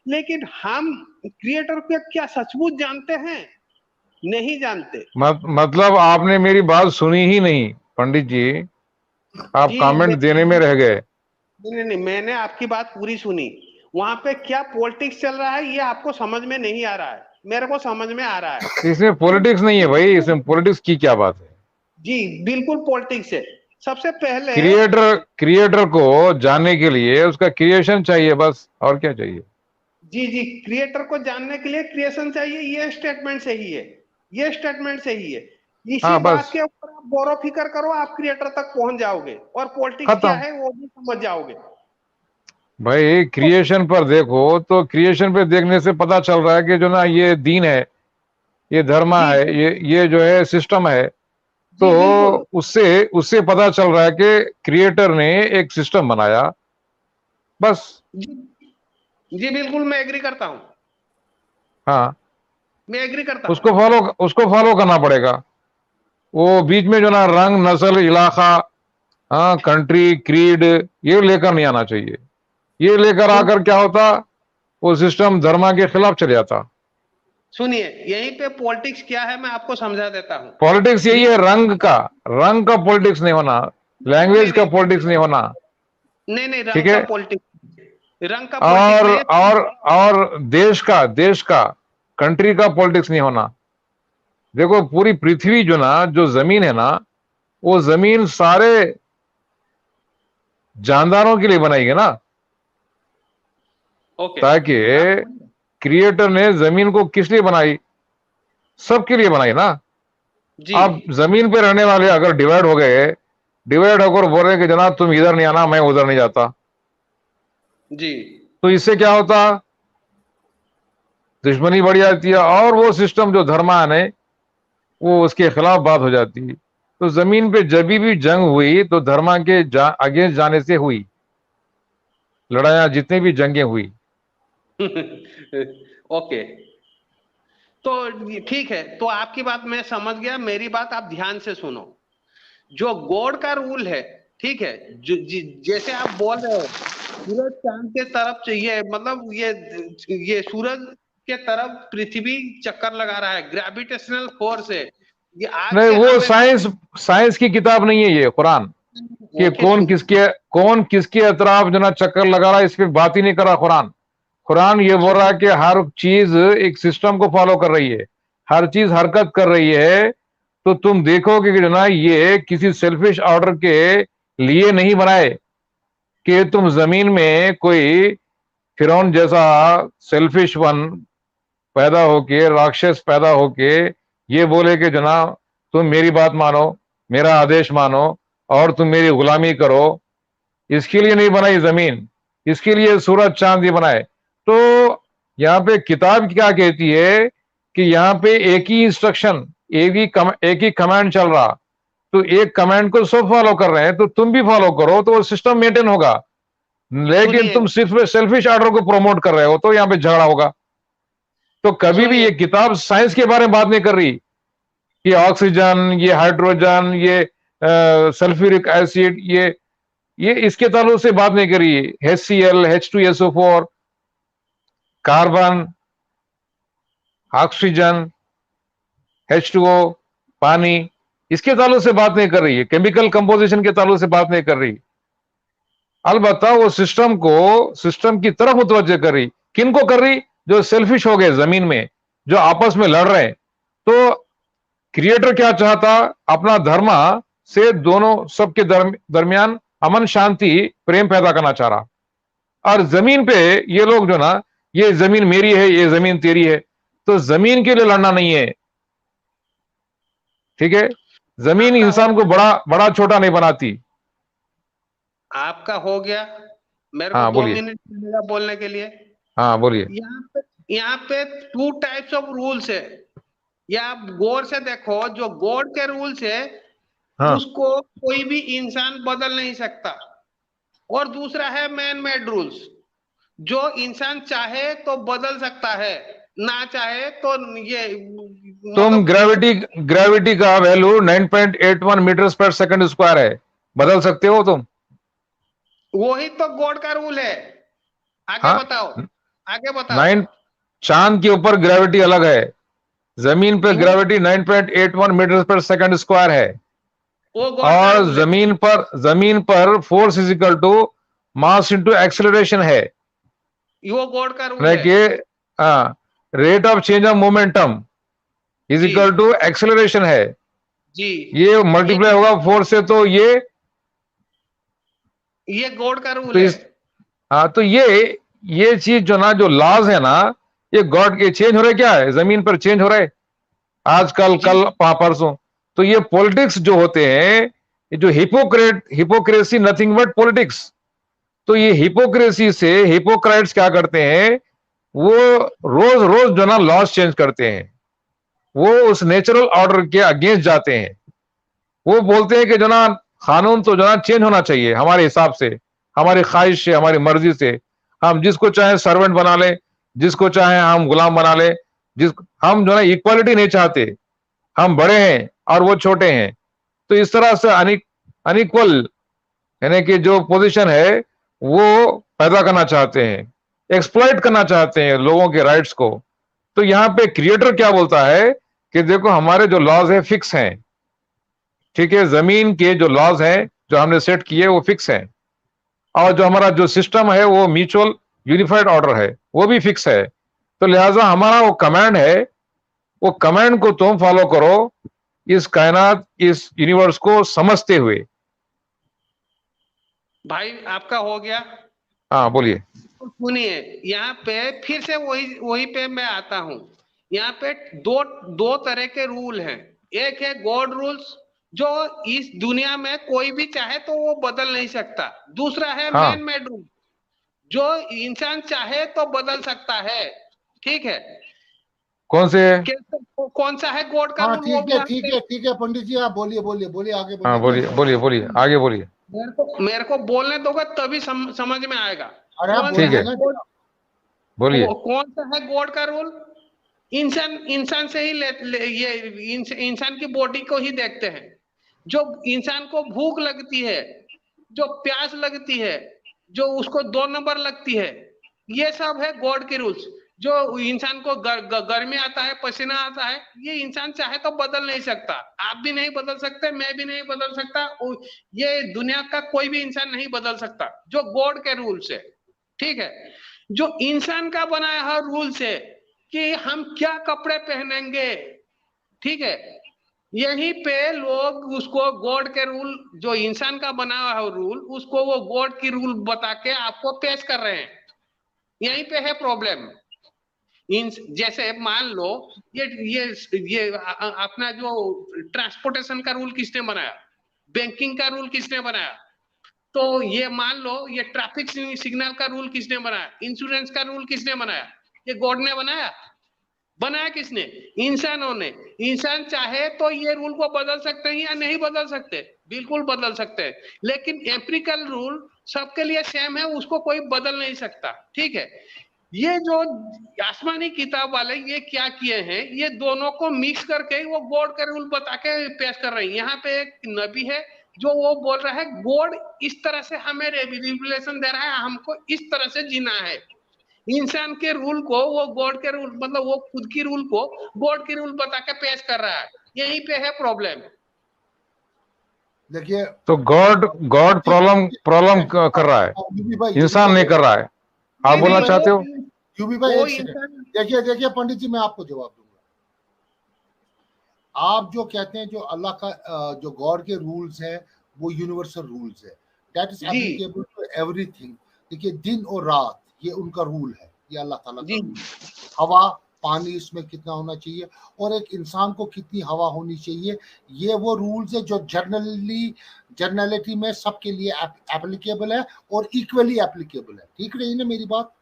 लेकिन हम क्रिएटर को क्या सचमुच जानते हैं? नहीं जानते। मतलब आपने मेरी बात सुनी ही नहीं पंडित जी, आप कमेंट देने में रह गए। नहीं, मैंने आपकी बात पूरी सुनी। वहां पे क्या पॉलिटिक्स चल रहा है ये आपको समझ में नहीं आ रहा है, मेरे को समझ में आ रहा है। इसमें पॉलिटिक्स नहीं है भाई, इसमें पॉलिटिक्स की क्या बात है? जी बिल्कुल पॉलिटिक्स है। सबसे पहले क्रिएटर को जानने के लिए उसका क्रिएशन चाहिए बस, और क्या चाहिए? जी क्रिएटर को जानने के लिए क्रिएशन चाहिए, ये स्टेटमेंट सही है, ये स्टेटमेंट सही है। इसी बात के ऊपर आप गौर फिक्र करो, आप क्रिएटर तक पहुंच जाओगे और पॉलिटिक्स क्या है वो भी समझ जाओगे। भाई क्रिएशन पर देखो, तो क्रिएशन पे देखने से पता चल रहा है कि जो ना ये दीन है, ये धर्म है, ये जो है सिस्टम है, तो उससे पता चल रहा है कि क्रिएटर ने एक सिस्टम बनाया बस। जी बिल्कुल, मैं एग्री करता हूं। हाँ, मैं एग्री करता हूं। उसको फॉलो करना पड़ेगा। वो बीच में जो ना रंग, नस्ल, इलाका, हाँ, कंट्री, क्रीड, ये लेकर नहीं आना चाहिए। ये लेकर आकर क्या होता, वो सिस्टम धर्म के खिलाफ चले जाता। सुनिए, यहीं पे पॉलिटिक्स क्या है मैं आपको समझा देता हूं। पॉलिटिक्स यही है, रंग का पॉलिटिक्स नहीं होना, लैंग्वेज का पॉलिटिक्स नहीं होना। नहीं, ठीक है, रंग का पॉलिटिक्स और देश का कंट्री का पॉलिटिक्स नहीं होना। देखो पूरी पृथ्वी जो ना, जो जमीन है ना, वो जमीन सारे जानदारों के लिए बनाई गई ना, ताकि क्रिएटर ने जमीन को किस लिए बनाई? सबके लिए बनाई ना। अब जमीन पे रहने वाले अगर डिवाइड होकर बोल रहे कि जनाब तुम इधर नहीं आना, मैं उधर नहीं जाता, जी, तो इससे क्या होता? दुश्मनी बढ़ जाती है, और वो सिस्टम जो धर्मान है वो उसके खिलाफ बात हो जाती है। तो जमीन पे जब भी जंग हुई तो धर्मा के अगेंस्ट जाने से हुई, लड़ाइयां जितनी भी जंगें हुई। ओके, तो ठीक है, तो आपकी बात मैं समझ गया, मेरी बात आप ध्यान से सुनो। जो गॉड का रूल है, ठीक है, जैसे आप बोल रहे हो सूरज चांद के तरफ चाहिए, मतलब ये सूरज के तरफ पृथ्वी चक्कर लगा रहा है, ग्रेविटेशनल फोर्स है ये। नहीं, वो साइंस की किताब नहीं है ये कुरान, कि कौन किसके अतराफ जो ना चक्कर लगा रहा है, इस पे बात ही नहीं कर रहा कुरान ये बोल रहा है कि हर चीज एक सिस्टम को फॉलो कर रही है, हर चीज हरकत कर रही है। तो तुम देखोगे कि जो ना ये किसी सेल्फिश ऑर्डर के लिए नहीं बनाए कि तुम जमीन में कोई फिरौन जैसा सेल्फिश वन पैदा होके, राक्षस पैदा होके ये बोले कि जनाब तुम मेरी बात मानो, मेरा आदेश मानो और तुम मेरी गुलामी करो। इसके लिए नहीं बनाई जमीन, इसके लिए सूरज चांद ये बनाए। तो यहाँ पे किताब क्या कहती है कि यहाँ पे एक ही इंस्ट्रक्शन, एक ही कमांड चल रहा, तो एक कमांड को सब फॉलो कर रहे हैं, तो तुम भी फॉलो करो तो वो सिस्टम मेंटेन होगा। लेकिन तुम सिर्फ सेल्फिश ऑर्डर को प्रमोट कर रहे हो तो यहाँ पे झगड़ा होगा। तो कभी भी ये किताब साइंस के बारे में बात नहीं कर रही कि ऑक्सीजन, ये हाइड्रोजन, ये सल्फ्यूरिक एसिड, ये इसके ताल्लुक से बात नहीं करी। HCl, H2SO4, carbon, oxygen, H2O, पानी, इसके ताल्लुक से बात नहीं कर रही है। केमिकल कंपोजिशन के ताल्लुक से बात नहीं कर रही। अलबत्ता वो सिस्टम की तरफ मुतवज्जह कर रही। किन को कर रही? जो सेल्फिश हो गए जमीन में, जो आपस में लड़ रहे हैं। तो क्रिएटर क्या चाहता? अपना धर्म से दोनों सबके दरमियान अमन, शांति, प्रेम पैदा करना चाह रहा। और जमीन पे ये लोग जो ना, ये जमीन मेरी है, ये जमीन तेरी है, तो जमीन के लिए लड़ना नहीं है। ठीक है, जमीन इंसान को बड़ा छोटा नहीं बनाती। आपका हो गया, मेरे को 2 मिनट मिलेगा बोलने के लिए। हाँ बोलिए। यहाँ पे 2 टाइप्स ऑफ रूल्स है, या आप गौर से देखो। जो गॉड के रूल्स है, उसको कोई भी इंसान बदल नहीं सकता। और दूसरा है मैन मेड रूल्स, जो इंसान चाहे तो बदल सकता है, ना चाहे तो ये तुम ग्रेविटी का value 9.81 metre per second square है, बदल सकते हो तुम? वही तो गॉड का रूल है। आगे बताओ, आगे बताओ। 9, चांद के ऊपर ग्रेविटी अलग है, जमीन पर gravity 9.81 metre per second square है। और जमीन पर force is equal to mass into acceleration है। वो गॉड का रूल है। Rate of change of momentum is equal to acceleration है जी। ये मल्टीप्लाई होगा फोर्स से, तो ये गॉड का रूल है। हाँ, तो ये चीज जो ना, जो लॉज है ना, ये गॉड के चेंज हो रहे। क्या है? जमीन पर चेंज हो रहे आजकल, कल, परसों। तो ये पॉलिटिक्स जो होते हैं, जो हिपोक्रेसी नथिंग बट पॉलिटिक्स। तो ये हिपोक्रेसी से हिपोक्राइट्स क्या करते हैं? वो रोज रोज जो ना लॉज चेंज करते हैं, वो उस नेचुरल ऑर्डर के अगेंस्ट जाते हैं। वो बोलते हैं कि जो ना कानून तो जो ना चेंज होना चाहिए हमारे हिसाब से, हमारी ख्वाहिश से, हमारी मर्जी से। हम जिसको चाहे सर्वेंट बना ले, जिसको चाहे हम गुलाम बना ले। हम जो ना इक्वालिटी नहीं चाहते, हम बड़े हैं और वो छोटे हैं। तो इस तरह से अनइक्वल यानी कि जो पोजीशन है वो पैदा करना चाहते हैं, एक्सप्लॉइट करना चाहते हैं लोगों के राइट्स को। तो यहाँ पे क्रिएटर क्या बोलता है कि देखो हमारे जो लॉज है फिक्स हैं। ठीक है, जमीन के जो लॉज हैं जो हमने सेट किए वो फिक्स हैं, और जो हमारा जो सिस्टम है वो म्यूचुअल यूनिफाइड ऑर्डर है, वो भी फिक्स है। तो लिहाजा हमारा वो कमांड है, वो कमांड को तुम फॉलो करो, इस कायनात, इस यूनिवर्स को समझते हुए। भाई आपका हो गया। हाँ बोलिए। सुनिए, यहाँ पे फिर से वही पे मैं आता हूँ। यहाँ पे दो तरह के रूल हैं। एक है गॉड रूल्स, जो इस दुनिया में कोई भी चाहे तो वो बदल नहीं सकता। दूसरा है मैन मेड रूल, जो इंसान चाहे तो बदल सकता है। ठीक है, कौन सा है गॉड का रूल? ठीक है पंडित जी, आप बोलिए आगे बोलिए। हाँ बोलिए आगे बोलिए। मेरे को बोलने दोगे तभी समझ में आएगा। ठीक है, बोलिए। कौन सा है गॉड का रूल? इंसान से ही ये इंसान की बॉडी को ही देखते हैं। जो इंसान को भूख लगती है, जो प्यास लगती है, जो उसको 2 नंबर लगती है, ये सब है गॉड के रूल्स। जो इंसान को गर्मी आता है, पसीना आता है, ये इंसान चाहे तो बदल नहीं सकता। आप भी नहीं बदल सकते, मैं भी नहीं बदल सकता, ये दुनिया का कोई भी इंसान नहीं बदल सकता। जो गॉड के रूल्स है, ठीक है। जो इंसान का बनाया है रूल्स है कि हम क्या कपड़े पहनेंगे, ठीक है, यहीं पे लोग उसको गॉड के रूल, जो इंसान का बनाया है रूल, उसको वो गॉड की रूल बता के आपको पेश कर रहे हैं। यहीं पे है प्रॉब्लम। जैसे मान लो ये अपना जो ट्रांसपोर्टेशन का रूल किसने बनाया, बैंकिंग का रूल किसने बनाया, तो ये मान लो ये ट्रैफिक सिग्नल का रूल किसने बनाया, इंश्योरेंस का रूल किसने बनाया, ये गॉड ने बनाया, बनाया किसने, इंसानों ने। इंसान चाहे तो ये रूल को बदल सकते हैं या नहीं बदल सकते, बिल्कुल बदल सकते हैं, लेकिन एम्पिरिकल रूल सबके लिए सेम है, उसको कोई बदल नहीं सकता, ठीक है। ये जो आसमानी किताब वाले ये क्या किए हैं, ये दोनों को मिक्स करके वो गॉड का रूल बता के पेश कर रहे हैं। यहाँ पे एक नबी है जो वो बोल रहा है गॉड इस तरह से हमें रिवलेशन दे रहा है, हमको इस तरह से जीना है। इंसान के रूल को वो गॉड के रूल, मतलब वो खुद की रूल को गॉड के रूल बता के पेश कर रहा है, यहीं पे है प्रॉब्लम। देखिए, तो गॉड प्रॉब्लम कर रहा है, इंसान नहीं कर रहा है। आप बोलना चाहते हो? यूबी भाई देखिए पंडित जी, मैं आपको जवाब दूंगा। आप जो कहते हैं जो अल्लाह का जो गॉड के रूल्स है वो यूनिवर्सल रूल्स है, that is applicable to everything. देखिए, दिन और रात ये उनका रूल है, ये अल्लाह ताला का रूल है। हवा पानी इसमें कितना होना चाहिए और एक इंसान को कितनी हवा होनी चाहिए, ये वो रूल्स है जो जर्नलिटी में सबके लिए एप्लीकेबल है और इक्वली एप्लीकेबल है। ठीक रही ना मेरी बात?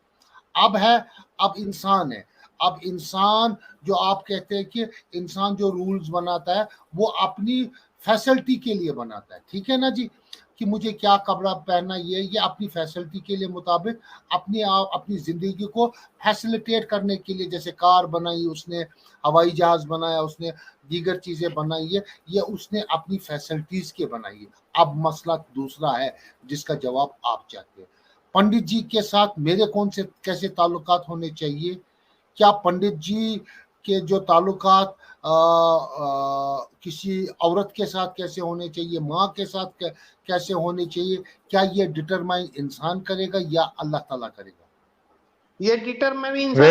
अब इंसान है, अब इंसान जो आप कहते हैं कि इंसान जो रूल्स बनाता है वो अपनी फैसिलिटी के लिए बनाता है, ठीक है ना जी, कि मुझे क्या कपड़ा पहनना, ये अपनी फैसिलिटी के लिए मुताबिक अपनी जिंदगी को फैसिलिटेट करने के लिए, जैसे कार बनाई उसने, हवाई जहाज बनाया उसने, दीगर चीजें बनाई है, ये उसने अपनी फैसिलिटीज के बनाई है। अब मसला दूसरा है जिसका जवाब आप चाहते हैं। पंडित जी के साथ मेरे कैसे ताल्लुकात होने चाहिए? क्या पंडित जी के जो ताल्लुकात किसी औरत के साथ कैसे होने चाहिए, माँ के साथ कैसे होने चाहिए, क्या ये डिटरमाइन इंसान करेगा या अल्लाह ताला करेगा? ये डिटरमाइन इंसान।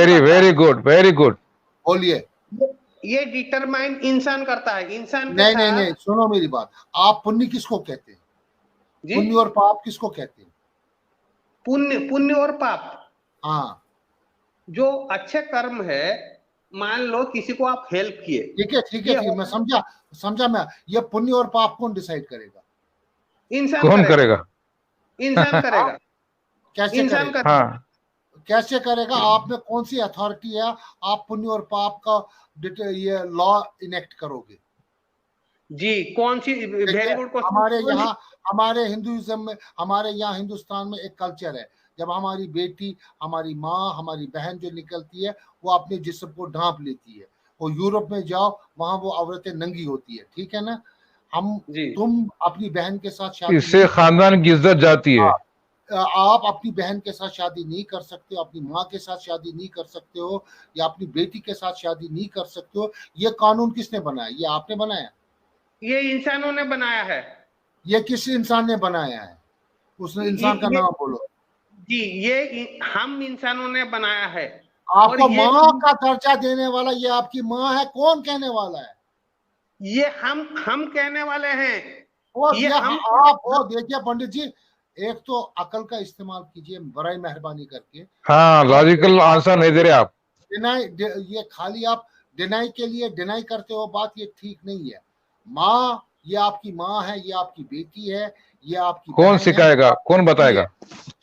वेरी गुड बोलिए। ये डिटरमाइन इंसान करता है, इंसान के साथ। नहीं, सुनो मेरी बात। आप पुण्य किसको कहते हैं? पुण्य और पाप किसको कहते हैं? पुण्य और पाप, हाँ, जो अच्छे कर्म है, मान लो किसी को आप हेल्प किए, ठीक है, मैं समझा मैं। ये पुण्य और पाप कौन डिसाइड करेगा? कौन करेगा? इंसान करेगा। कैसे इंसान करेगा? हाँ। कैसे करेगा? आप में कौन सी अथॉरिटी है आप पुण्य और पाप का ये लॉ इनेक्ट करोगे? जी, कौन सी? Very good question. हमारे हिंदुइज्म में, हमारे यहाँ हिंदुस्तान में एक कल्चर है, जब हमारी बेटी, हमारी माँ, हमारी बहन जो निकलती है वो अपने जिस्म को ढांप लेती है, और यूरोप में जाओ वहां वो औरतें नंगी होती है, ठीक है ना? तुम अपनी बहन के साथ शादी, इससे खानदान की इज्जत जाती है। आप अपनी बहन के साथ शादी नहीं कर सकते हो, अपनी माँ के साथ शादी नहीं कर सकते हो, या अपनी बेटी के साथ शादी नहीं कर सकते हो। ये कानून किसने बनाया? ये आपने बनाया? ये इंसानों ने बनाया है। ये किस इंसान ने बनाया है? उसने इंसान का नाम बोलो जी। ये हम इंसानों ने बनाया है। आपको माँ का दर्जा देने वाला ये आपकी माँ है, कौन कहने वाला है? ये हम कहने वाले हैं। और ये आप देखिए पंडित जी, एक तो अकल का इस्तेमाल कीजिए बराए मेहरबानी करके। हाँ, लॉजिकल आंसर नहीं दे रहे आप। ये खाली आप डिनाई के लिए डिनाई करते हो, बात ये ठीक नहीं है। माँ, ये आपकी माँ है, ये आपकी बेटी है, ये आपकी कौन सिखाएगा, कौन बताएगा?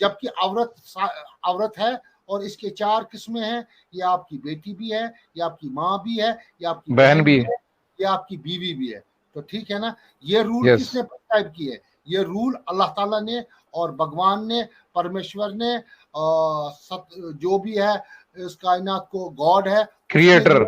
जबकि औरत है और इसके 4 किस्में हैं। ये आपकी बेटी भी है, ये आपकी माँ भी है, ये आपकी बहन भी है, ये आपकी बीवी भी है। तो ठीक है ना? ये रूल किसने प्रिस्क्राइब किए? ये रूल अल्लाह ताला ने और भगवान ने, परमेश्वर ने, जो भी है इस कायनात को, गॉड है, क्रिएटर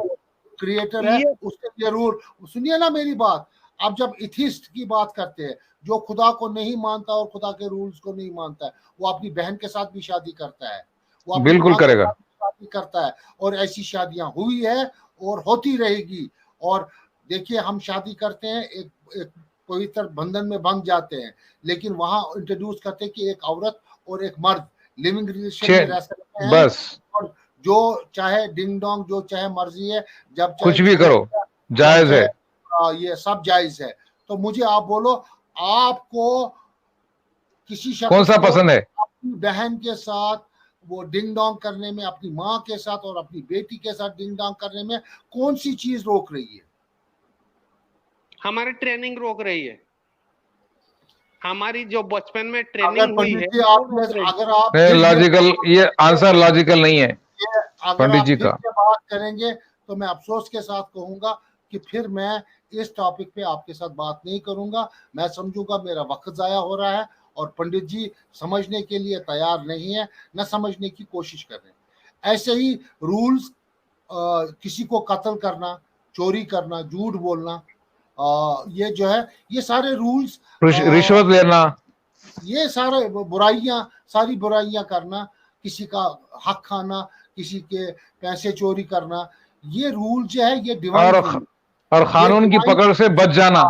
है, उसके ये रूल। सुनिए ना मेरी बात। अब जब इथिस्ट की बात करते हैं, जो खुदा को नहीं मानता और खुदा के रूल्स को नहीं मानता है, वो अपनी बहन के साथ भी शादी करता है, वो बिल्कुल करेगा, शादी करता है, और ऐसी शादियां हुई है और होती रहेगी। और देखिए, हम शादी करते हैं, एक पवित्र बंधन में बंध जाते हैं, लेकिन वहां इंट्रोड्यूस करते हैं कि एक औरत और एक मर्द लिविंग रिलेशन में रह सकते हैं, बस। और जो चाहे डिंग डोंग, जो चाहे मर्जी है, जब कुछ भी करो, जायज है, ये सब जायज है। तो मुझे आप बोलो, आपको किसी शख्स कौन सा पसंद है? अपनी बहन के साथ वो डिंग डोंग करने में, अपनी माँ के साथ और अपनी बेटी के साथ डिंग डोंग करने में कौन सी चीज रोक रही है? हमारी ट्रेनिंग रोक रही है, हमारी जो बचपन में अगर ट्रेनिंग हुई है पंडित जी वो आपने, रोक रही है। अगर आप लॉजिकल, ये आंसर लॉजिकल नहीं है अगर पंडित आप जी फिर का। से बात करेंगे तो मैं अफसोस के साथ कहूंगा कि फिर मैं इस टॉपिक पे आपके साथ बात नहीं करूंगा। मैं समझूंगा मेरा वक्त जाया हो रहा है और पंडित जी समझने के लिए तैयार नहीं है, न समझने की कोशिश कर रहे हैं। ऐसे ही रूल्स, किसी को कत्ल करना, चोरी करना, झूठ बोलना, ये जो है, ये सारे रूल्स, रिश्वत लेना, ये सारे बुराइयां, सारी बुराइयां करना, किसी का हक खाना, किसी के पैसे चोरी करना, ये रूल जो है ये डिवाइन रूल, और कानून की पकड़ से बच जाना,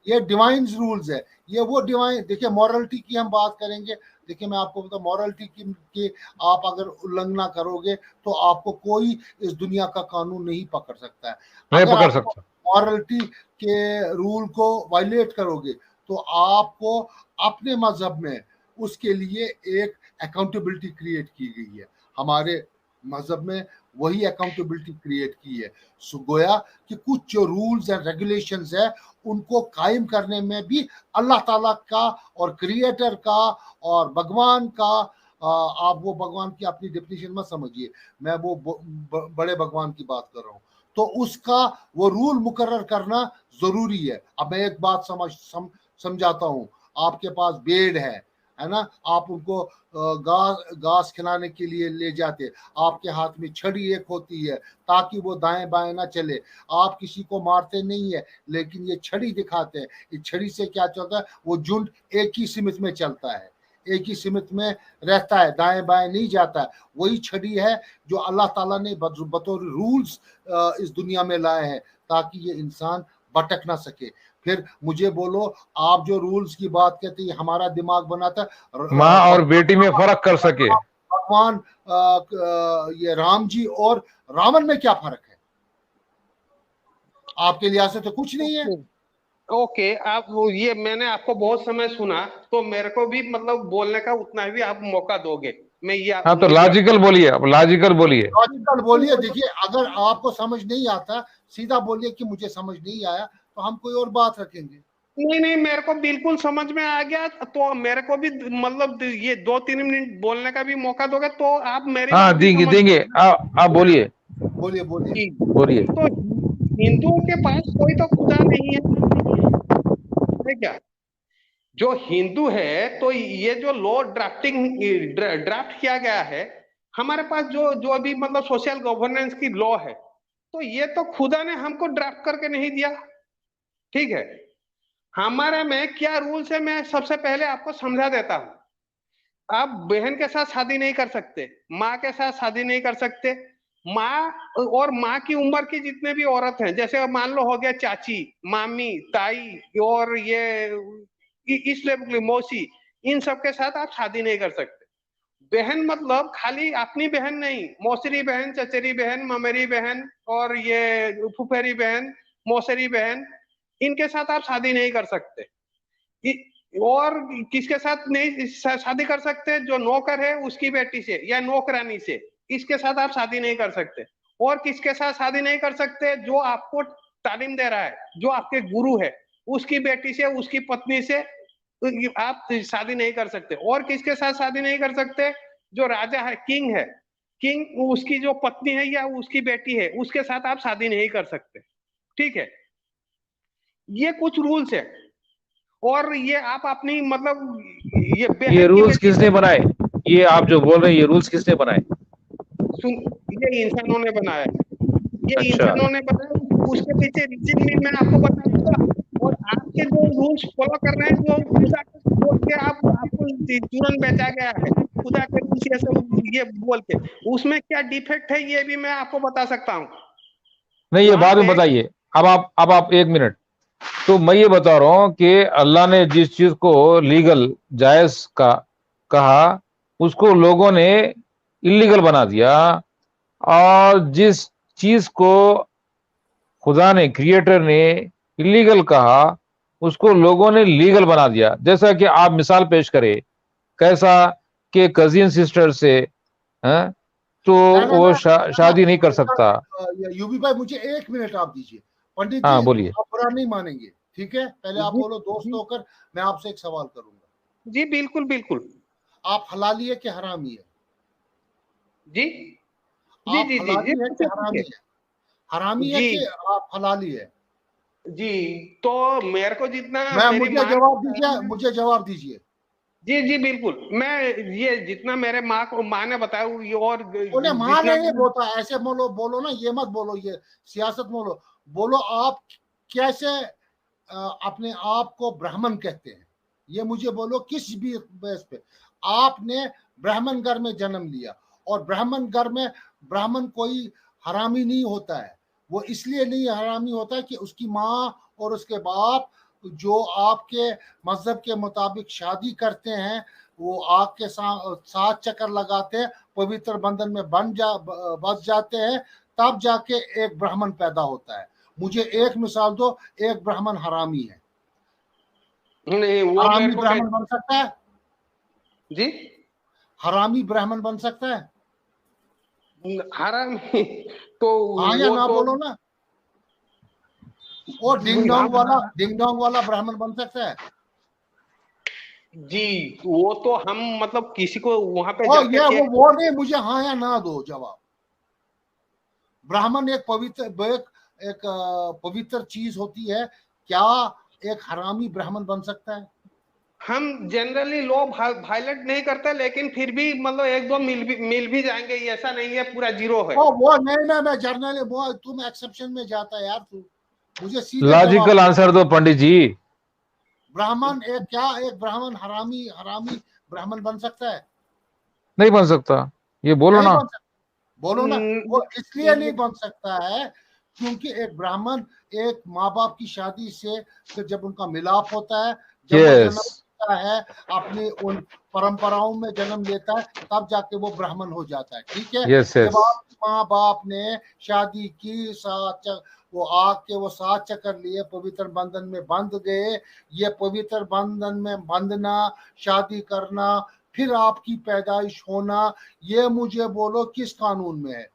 ये डिवाइन रूल्स है। ये वो डिवाइन, देखिए मॉरलिटी की हम बात करेंगे। देखिए मैं आपको बताऊं, मॉरलिटी की आप अगर उल्लंघना करोगे तो आपको कोई इस दुनिया का कानून नहीं पकड़ सकता है। नहीं अगर पकड़ आप सकता। मॉरलिटी के रूल को वायलेट करोगे तो आपको अपने मजहब में उसके लिए एक अकाउंटेबिलिटी क्रिएट की गई है। हमारे मजहब में वही अकाउंटेबिलिटी क्रिएट की है। सो गोया कि कुछ जो रूल्स एंड रेगुलेशंस है उनको कायम करने में भी अल्लाह ताला का और क्रिएटर का और भगवान का, आप वो भगवान की अपनी डेफिनेशन मत समझिए, मैं वो बड़े भगवान की बात कर रहा हूँ, तो उसका वो रूल मुकर्रर करना जरूरी है। अब मैं एक बात समझाता हूँ। आपके पास भेड़ है ना, आप उनको घास खिलाने के लिए ले जाते, आपके हाथ में छड़ी एक होती है ताकि वो दाएं बाएं ना चले। आप किसी को मारते नहीं है, लेकिन ये छड़ी दिखाते हैं। इस छड़ी से क्या चलता है, वो झुंड एक ही सिमत में चलता है, एक ही सिमत में रहता है, दाएं बाएं नहीं जाता है। वही छड़ी है जो अल्लाह ताला ने बतौर रूल्स इस दुनिया में लाए हैं ताकि ये इंसान भटक ना सके। फिर मुझे बोलो, आप जो रूल्स की बात कहते हैं हमारा दिमाग बनाता है, माँ और बेटी में फर्क कर सके। भगवान ये राम जी और रावण में क्या फर्क है? आपके लिहाज से तो कुछ नहीं है। ओके, आप ये मैंने आपको बहुत समय सुना, तो मेरे को भी मतलब बोलने का उतना भी आप मौका दोगे? मैं ये हाँ तो लॉजिकल बोलिए, अब लॉजिकल बोलिए। लॉजिकल बोलिए। देखिए अगर आपको समझ नहीं आता, सीधा बोलिए कि मुझे समझ नहीं आया, तो हम कोई और बात रखेंगे। नहीं नहीं, मेरे को बिल्कुल समझ में आ गया, तो मेरे को भी मतलब ये 2-3 मिनट बोलने का भी मौका दोगे तो आप मेरी हाँ बात भी देंगे समझ। देंगे, आप बोलिए बोलिए बोलिए बोलिए। तो हिंदुओं के पास कोई तो खुदा नहीं है क्या? जो हिंदू है, तो ये जो लॉ ड्राफ्ट किया गया है हमारे पास, जो जो अभी मतलब सोशल गवर्नेंस की लॉ है, तो ये तो खुदा ने हमको ड्राफ्ट करके नहीं दिया। ठीक है, हमारे में क्या रूल्स है मैं सबसे पहले आपको समझा देता हूं। आप बहन के साथ शादी नहीं कर सकते, माँ के साथ शादी नहीं कर सकते। माँ और माँ की उम्र की जितने भी औरत हैं, जैसे मान लो हो गया चाची, मामी, ताई और ये इस लेवल की मौसी, इन सब के साथ आप शादी नहीं कर सकते। बहन मतलब खाली अपनी बहन नहीं, मौसरी बहन, चचेरी बहन, ममेरी बहन और ये फुफेरी बहन, मौसरी बहन, इनके साथ आप शादी नहीं कर सकते। और किसके साथ नहीं शादी कर सकते? जो नौकर है उसकी बेटी से या नौकरानी से, इसके साथ आप शादी नहीं कर सकते। और किसके साथ शादी नहीं कर सकते? जो आपको तालीम दे रहा है, जो आपके गुरु है, उसकी बेटी से, उसकी पत्नी से आप शादी नहीं कर सकते। और किसके साथ शादी नहीं कर सकते? जो राजा है, किंग है, किंग उसकी जो पत्नी है या उसकी बेटी है, उसके साथ आप शादी नहीं कर सकते। ठीक है, ये कुछ रूल्स है। और ये आप अपनी मतलब ये रूल्स किसने बनाए? ये आप जो बोल रहे हैं ये रूल्स किसने बनाए? ये इंसानों ने बनाया है, ये अच्छा। इंसानों ने बनाया। उसके पीछे रीजन भी मैं आपको बता दूंगा। और आपके जो रूल्स फॉलो कर रहे हैं, जो खुदा के बोल के आपको तुरंत बेचा गया है, खुदा के रूल्स ये सब ये बोल के, उसमें क्या डिफेक्ट है ये भी मैं आपको बता सकता हूँ। नहीं ये बाद में बताइए। अब आप 1 मिनट। तो मैं ये बता रहा हूं कि अल्लाह ने जिस चीज को लीगल जायज का कहा, उसको लोगों ने इलीगल बना दिया, और जिस चीज को खुदा ने, क्रिएटर ने इलीगल कहा, उसको लोगों ने लीगल बना दिया। जैसा कि आप मिसाल पेश करें, कैसा कि कजिन सिस्टर से है, तो ना ना वो ना शादी नहीं कर सकता। यूबी भाई मुझे 1 मिनट आप दीजिए। पंडित जी हाँ बोलिए। आप बुरा नहीं मानेंगे, ठीक है? पहले आप जी बोलो दोस्त जी होकर, मैं आपसे एक सवाल करूंगा। जी बिल्कुल बिल्कुल। आप हलाली है कि हरामी है? जी जी आप जी जी जी हलाली है कि पूछे हरामी पूछे। है? हरामी है जी कि आप हलाली है? जी, तो मेरे को जितना मैं मेरी मुझे माँ जवाब दीजिए, मुझे जवाब दीजिए। जी जी बिल्कुल, मैं ये जितना मेरे माँ ने बताया ये और उन्हें मां जितना नहीं बोलता, ऐसे बोलो, बोलो ना, ये मत बोलो, ये सियासत बोलो। बोलो आप कैसे अपने आप को ब्राह्मण कहते हैं, ये मुझे बोलो। किस भी बेस पे आपने ब्राह्मण घर में जन्म लिया, और ब्राह्मण घर में ब्राह्मण कोई हरामी नहीं होता है। वो इसलिए नहीं हरामी होता है कि उसकी माँ और उसके बाप जो आपके मजहब के मुताबिक शादी करते हैं, वो आपके साथ चक्कर लगाते हैं, पवित्र बंधन में बस जाते हैं, तब जाके एक ब्राह्मण पैदा होता है। मुझे एक मिसाल दो, एक ब्राह्मण हरामी है। नहीं वो मेरे हरामी को ब्राह्मण बन सकता है? जी हरामी ब्राह्मण बन सकता है? हराम तो हाँ या वो ना तो बोलो ना। और डिंग डोंग वाला ब्राह्मण बन सकता है? जी वो तो हम मतलब किसी को वहां पे और जाके ये चेक वो नहीं, मुझे हाँ या ना दो जवाब। ब्राह्मण एक पवित्र, एक पवित्र चीज होती है। क्या एक हरामी ब्राह्मण बन सकता है? हम जनरली लो वायलेट नहीं करते, लेकिन फिर भी मतलब एक दो मिल भी जाएंगे, ऐसा नहीं है पूरा जीरो है। वो नहीं, मैं जर्नल, वो तुम एक्सेप्शन में जाता है यार तू। मुझे सीधे जवाब लॉजिकल दो। आंसर दो पंडित जी। ब्राह्मण एक क्या, एक ब्राह्मण हरामी हरामी ब्राह्मण बन सकता है? नहीं बन सकता, ये बोलो नहीं ना। बन सकता, बोलो ना। वो इसलिए नहीं बन सकता है क्योंकि एक ब्राह्मण एक माँ बाप की शादी से फिर जब उनका मिलाप होता है, जब वो यस जन्म लेता है, अपनी उन परंपराओं में जन्म लेता है, तब जाके वो ब्राह्मण हो जाता है, ठीक है? यस जब यस। आपके माँ बाप ने शादी की, वो आके वो साथ चक्कर लिए, पवित्र बंधन में बंध गए। ये पवित्र बंधन में बंधना, शादी करना, फिर आपकी पैदाइश होना, ये मुझे बोलो किस कानून में है?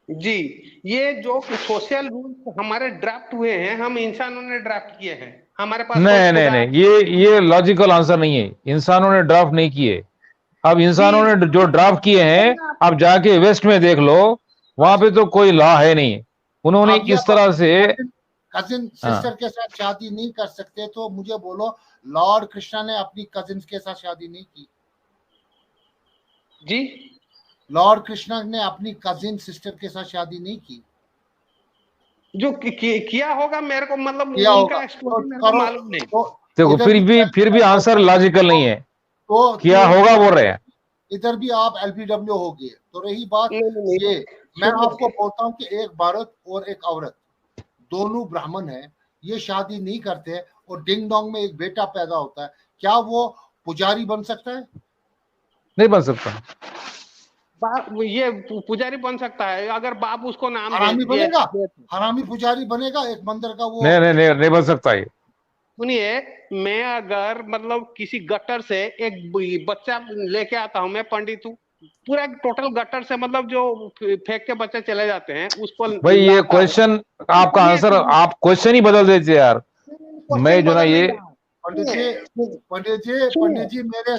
जी, ये जो सोशल रूल्स हमारे ड्राफ्ट हुए हैं, हम इंसानों ने ड्राफ्ट किए हैं, हमारे पास कोई नहीं नहीं खुदा। नहीं, ये लॉजिकल आंसर नहीं है। इंसानों ने ड्राफ्ट नहीं किए। अब जी इंसानों ने जो ड्राफ्ट किए हैं, आप जाके वेस्ट में देख लो, वहां पे तो कोई लॉ है नहीं। उन्होंने अब ये इस तरह से। कजिन हाँ सिस्टर के साथ शादी नहीं कर सकते, तो मुझे बोलो लॉर्ड कृष्णा ने अपनी कजिन के साथ शादी नहीं की? जी लॉर्ड कृष्णा ने अपनी कजिन सिस्टर के साथ शादी नहीं की? जो किया होगा मेरे को मतलब किया होगा उनका तो स्टोरी मेरे को करो। मालूम नहीं। तो देखो, इधर फिर भी भी फिर भी आंसर लॉजिकल नहीं है। किया तो होगा बोल रहे हैं। इधर भी आप एलबीडब्ल्यू हो गए। तो रही बात नहीं नहीं ये, नहीं, मैं सुनो। आपको बोलता हूँ कि एक भारत और एक औरत दोनों ब्राह्मण है, ये शादी नहीं करते, और डिंग डोंग में एक बेटा पैदा होता है, क्या वो पुजारी बन सकता है? नहीं बन सकता। बाप ये पुजारी बन सकता है अगर बाप उसको नाम हरामी दे बनेगा? तो। हरामी पुजारी बनेगा एक मंदिर का वो? नहीं नहीं नहीं, नहीं बन सकता ये। सुनिए, मैं अगर मतलब किसी गटर से एक बच्चा लेके आता हूँ, मैं पंडित हूँ, पूरा टोटल गटर से मतलब जो फेंक के बच्चे चले जाते हैं उसको भाई ये लाता हूँ। क्वेश्चन, आपका सुनिए आंसर, सुनिए, आप क्वेश्चन ही बदल देते यार। मैं क्वेश्चन जो ना बदल ये। नहीं रहा हूँ। पंडित जी, सुनिए पंडित सुनिए, जी, मेरे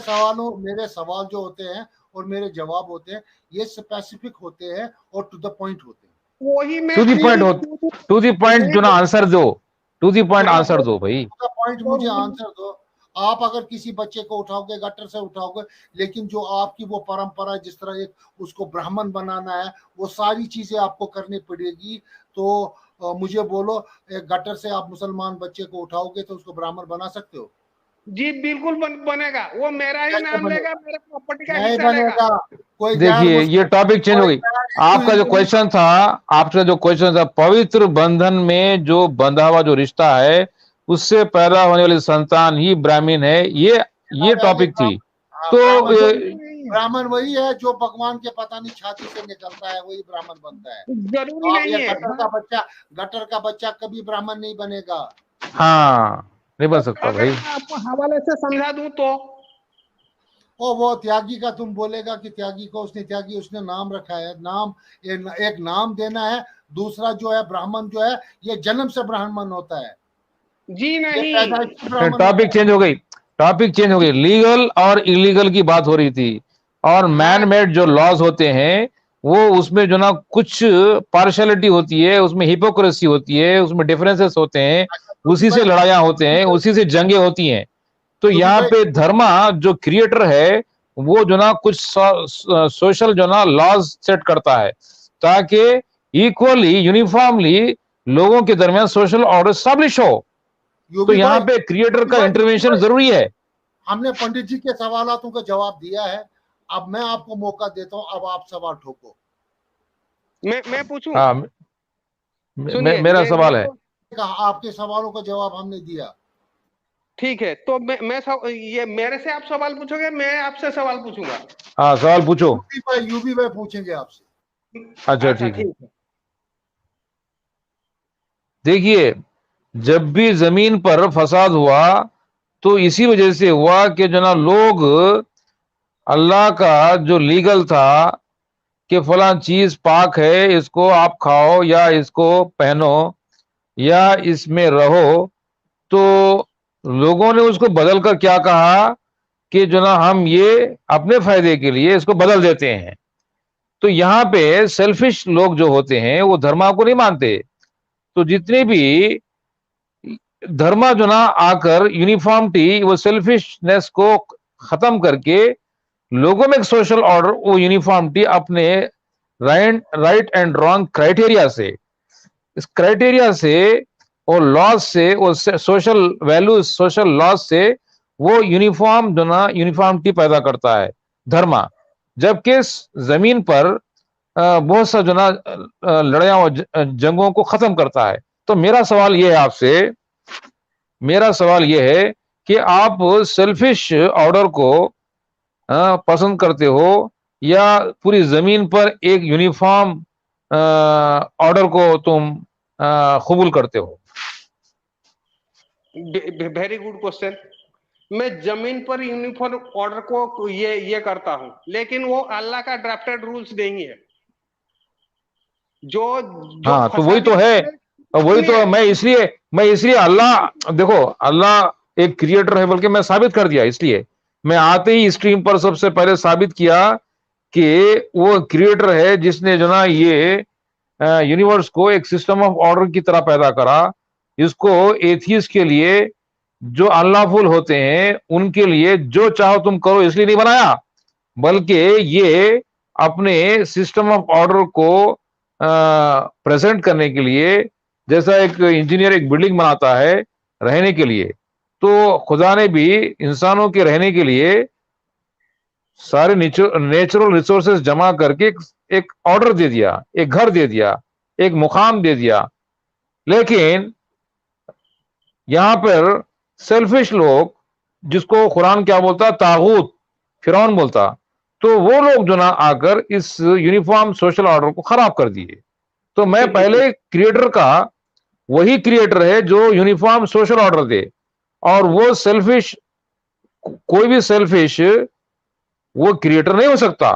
सवाल जो होते हैं और मेरे जवाब होते हैं, ये स्पेसिफिक होते हैं और टू द पॉइंट होते हैं। वही मैं टू दी पॉइंट हो। टू दी पॉइंट जो ना नहीं आंसर दो। To the to point the answer दो भाई। पॉइंट मुझे आंसर दो। आप अगर किसी बच्चे को उठाओगे, गटर से उठाओगे, लेकिन जो आपकी वो परंपरा, जिस तरह एक उसको ब्राह्मण बनाना है, वो सारी चीजें आपको करनी पड़ेगी। तो मुझे बोलो, एक गटर से आप मुसलमान बच्चे को उठाओगे तो उसको ब्राह्मण बना सकते हो? जी बिल्कुल बनेगा, वो मेरा ही कैसे नाम लेगा, बनेगा? मेरे प्रॉपर्टी का नहीं हिस्सा लेगा। बनेगा। कोई गैर देखिए, ये मुस्लिम, टॉपिक चेंज हो कोई गई। गैर हिंदू आपका जो हिंदू क्वेश्चन था, आपका जो क्वेश्चन था, पवित्र बंधन में जो बंधा हुआ जो रिश्ता है, उससे पैदा होने वाली संतान ही ब्राह्मण है, ये टॉपिक थी। तो ब्राह्मण ये, नहीं है, ब्राह्मण वही है जो भगवान के पता नहीं छाती से निकलता है, वही ब्राह्मण बनता है। जरूरी आप नहीं ये है। गटर का बच्चा कभी ब्राह्मण नहीं बनेगा। हाँ, नहीं बन सकता अगर भाई। मैं आपको हवाले से समझा दूं तो और वो त्यागी का तुम बोलेगा कि त्यागी को उसने नाम रखा है, नाम एक नाम देना है। दूसरा जो है ब्राह्मण जो है ये जन्म से ब्राह्मण होता है, जी ये नहीं, पैदाइशी ब्राह्मण होता टॉपिक चेंज हो गई, टॉपिक चेंज हो गई। लीगल और इलीगल की बात हो रही थी, और मैन मेड जो लॉज होते हैं वो उसमें जो ना कुछ पार्शलिटी होती है, उसमें हिपोक्रेसी होती है, उसमें डिफरेंसेस होते हैं, उसी से लड़ाइयां होते हैं, उसी से जंगें होती हैं। तो यूबी यहाँ भाई पे धर्मा जो क्रिएटर है वो जो ना कुछ सोशल जो ना लॉज सेट करता है ताकि इक्वली यूनिफॉर्मली लोगों के दरमियान सोशल ऑर्डर स्टैब्लिश हो। तो यूबी यहाँ भाई पे क्रिएटर का इंटरवेंशन जरूरी है। हमने पंडित जी के सवालों का जवाब दिया है, अब मैं आपको मौका देता हूं, अब आप सवाल ठोको। मैं पूछूं? हाँ, सुनिए, मेरा सवाल है। कहा आपके सवालों का जवाब हमने दिया। ठीक है, तो ये मेरे से आप सवाल पूछोगे, मैं आपसे सवाल पूछूंगा? हाँ, सवाल पूछो। यूबी भाई पूछेंगे आपसे। अच्छा, अच्छा ठीक है। ठीक है। देखिए, जब भी जमीन पर फसाद हुआ तो इसी वजह से हुआ कि जो ना लोग अल्लाह का जो लीगल था कि फलां चीज पाक है, इसको आप खाओ या इसको पहनो या इसमें रहो, तो लोगों ने उसको बदल कर क्या कहा कि जो ना हम ये अपने फायदे के लिए इसको बदल देते हैं। तो यहाँ पे सेल्फिश लोग जो होते हैं वो धर्मा को नहीं मानते। तो जितने भी धर्मा जो ना आकर यूनिफॉर्मिटी वो सेल्फिशनेस को खत्म करके लोगों में एक सोशल ऑर्डर, वो यूनिफॉर्मिटी अपने राइट एंड रॉन्ग क्राइटेरिया से, इस क्राइटेरिया से और लॉज से, वो सोशल वैल्यूज सोशल लॉज से वो यूनिफॉर्म जो ना यूनिफॉर्मिटी पैदा करता है धर्मा। जबकि जमीन पर बहुत सा जो ना लड़ाइयां और जंगों को खत्म करता है। तो मेरा सवाल यह है आपसे, मेरा सवाल यह है कि आप सेल्फिश ऑर्डर को पसंद करते हो या पूरी जमीन पर एक यूनिफॉर्म ऑर्डर को तुम कबूल करते हो? Very good question. मैं जमीन पर यूनिफॉर्म ऑर्डर को ये करता हूं, लेकिन वो अल्लाह का ड्राफ्टेड रूल्स नहीं है। जो जो हाँ, तो फंसा वही तो दिया है। है, वही तो सुनिए। मैं इसलिए अल्लाह, देखो अल्लाह एक क्रिएटर है, बल्कि मैं साबित कर दिया। इसलिए मैं आते ही स्ट्रीम पर सबसे पहले साबित किया कि वो क्रिएटर है जिसने जो ना ये यूनिवर्स को एक सिस्टम ऑफ ऑर्डर की तरह पैदा करा। इसको एथियस्ट के लिए, जो अनलॉफुल होते हैं उनके लिए जो चाहो तुम करो इसलिए नहीं बनाया, बल्कि ये अपने सिस्टम ऑफ ऑर्डर को प्रेजेंट करने के लिए, जैसा एक इंजीनियर एक बिल्डिंग बनाता है रहने के लिए, तो खुदा ने भी इंसानों के रहने के लिए सारे नेचुरल रिसोर्सेज जमा करके एक ऑर्डर दे दिया, एक घर दे दिया, एक मुकाम दे दिया। लेकिन यहां पर सेल्फिश लोग, जिसको कुरान क्या बोलता, तागूत, फिरौन बोलता, तो वो लोग जो ना आकर इस यूनिफॉर्म सोशल ऑर्डर को खराब कर दिए। तो मैं पहले क्रिएटर का, वही क्रिएटर है जो यूनिफॉर्म सोशल ऑर्डर दे, और वो सेल्फिश, कोई भी सेल्फिश वो क्रिएटर नहीं हो सकता।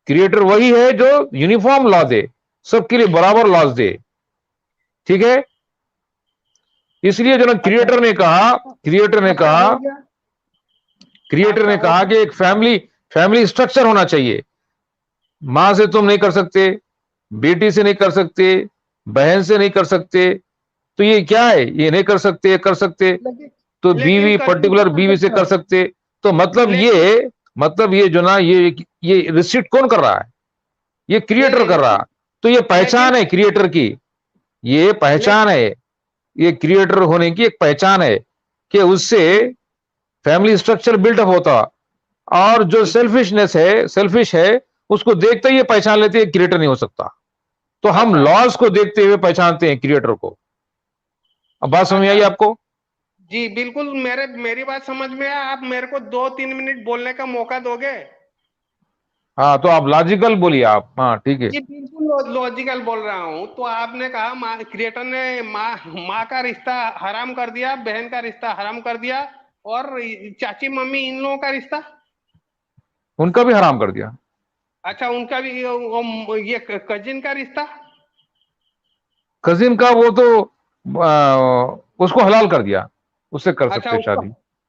क्रिएटर वही है जो यूनिफॉर्म लॉ दे, सबके लिए बराबर लॉज दे। ठीक है? इसलिए जो ना क्रिएटर ने कहा कि एक फैमिली स्ट्रक्चर होना चाहिए। मां से तुम नहीं कर सकते, बेटी से नहीं कर सकते, बहन से नहीं कर सकते, तो ये क्या है, ये नहीं कर सकते, कर सकते, तो बीवी, पर्टिकुलर बीवी से कर सकते। तो मतलब ये जो ना ये रिस्ट्रिक्ट कौन कर रहा है? ये क्रिएटर कर रहा। तो ये पहचान है क्रिएटर की, ये पहचान है, ये क्रिएटर होने की एक पहचान है कि उससे फैमिली स्ट्रक्चर बिल्डअप होता। और जो सेल्फिश है उसको देखते ही ये पहचान लेते हैं क्रिएटर नहीं हो सकता। तो हम लॉज को देखते हुए पहचानते हैं क्रिएटर को। अब बात समझ आई आपको? जी बिल्कुल, मेरी बात समझ में आया। आप मेरे को 2-3 मिनट बोलने का मौका दोगे? हाँ, तो आप लॉजिकल बोलिए आप। हाँ, ठीक है। जी बिल्कुल लॉजिकल बोल रहा हूँ। तो आपने कहा क्रिएटर ने माँ का रिश्ता हराम कर दिया, बहन का रिश्ता हराम कर दिया, और चाची मम्मी इन लोगों का रिश्ता। उनका भी हराम कर दिया। अच्छा, उनका भी ये कजिन का रिश्ता, कजिन का वो तो उसको हलाल कर दिया, उससे कर अच्छा सकते उसको, शादी।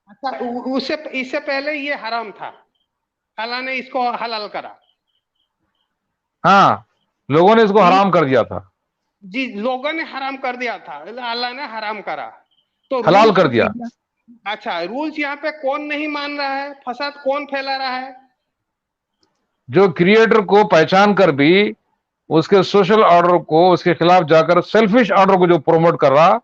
अच्छा उससे इससे पहले ये हराम था, अल्लाह ने इसको हलाल करा। हाँ, लोगों ने इसको हराम कर दिया था, जी, लोगों ने हराम कर दिया था, अल्लाह ने हराम करा। तो हलाल रूल्स, कर दिया। अच्छा रूल्स यहाँ पे कौन नहीं मान रहा है, फसाद कौन फैला रहा है? जो क्रिएटर को पहचान कर भी उसके सोशल ऑर्डर को, उसके खिलाफ जाकर सेल्फिश ऑर्डर को जो प्रमोट कर रहा।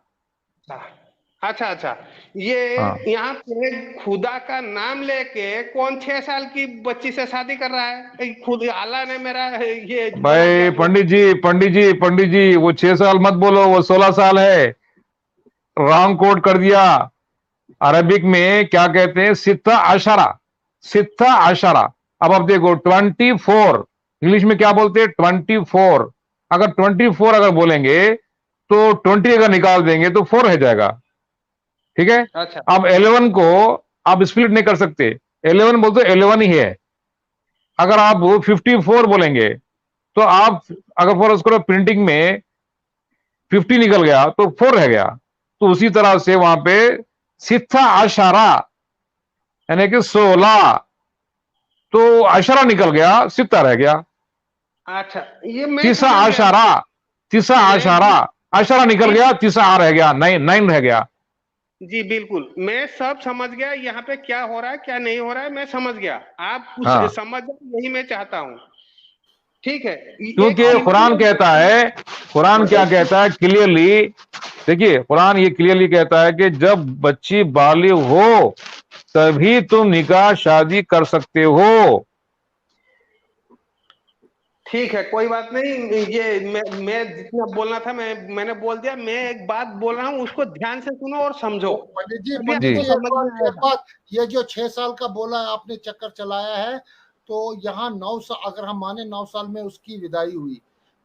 अच्छा अच्छा, ये हाँ यहाँ पे खुदा का नाम लेके कौन 6 साल की बच्ची से शादी कर रहा है? खुद अल्लाह ने मेरा ये बना दिया भाई जो। पंडित जी वो 6 साल मत बोलो, वो 16 साल है। रॉन्ग कोट कर दिया। अरबिक में क्या कहते हैं? सित्ता अशरा, सित्ता अशरा। अब आप देखो 24, इंग्लिश में क्या बोलते हैं? 24। अगर 24 अगर बोलेंगे तो 20 अगर निकाल देंगे तो 4 रह जाएगा, ठीक है। अच्छा अब 11 को आप स्प्लिट नहीं कर सकते, 11 बोलते 11 ही है। अगर आप 54 बोलेंगे तो आप अगर फॉर करो प्रिंटिंग में 50 निकल गया तो 4 रह गया। तो उसी तरह से वहां पे सित्ता अशारा यानी कि 16, तो अशरा निकल गया, सित्ता रह गया। अच्छा, ये मैं तीसरा समझ गया। आशारा, तीसरा मैं आशारा, आशारा निकल जी गया, तीसरा आ रह गया, 9 रह गया। जी बिल्कुल, मैं सब समझ गया यहाँ पे क्या हो रहा है क्या नहीं हो रहा है, मैं समझ गया। आप उस हाँ, समझ जाओ, यही मैं चाहता हूँ। ठीक है, एक क्योंकि सिंपल, कुरान क्या कहता है क्लियरली? देखिए, कुरान ये क्लियरली कहता है कि जब बच्ची बालिग हो तभी तुम निकाह शादी कर सकते हो। ठीक है कोई बात नहीं। ये मैं जितना बोलना था मैंने बोल दिया। मैं एक बात बोल रहा हूँ, उसको ध्यान से सुनो और समझो, तो तभी पंडित जी, आपको जी समझ में एक आएगा। बात, ये जो 6 साल का बोला है आपने, चक्कर चलाया है, तो यहाँ 9 साल, अगर हम माने 9 साल में उसकी विदाई हुई,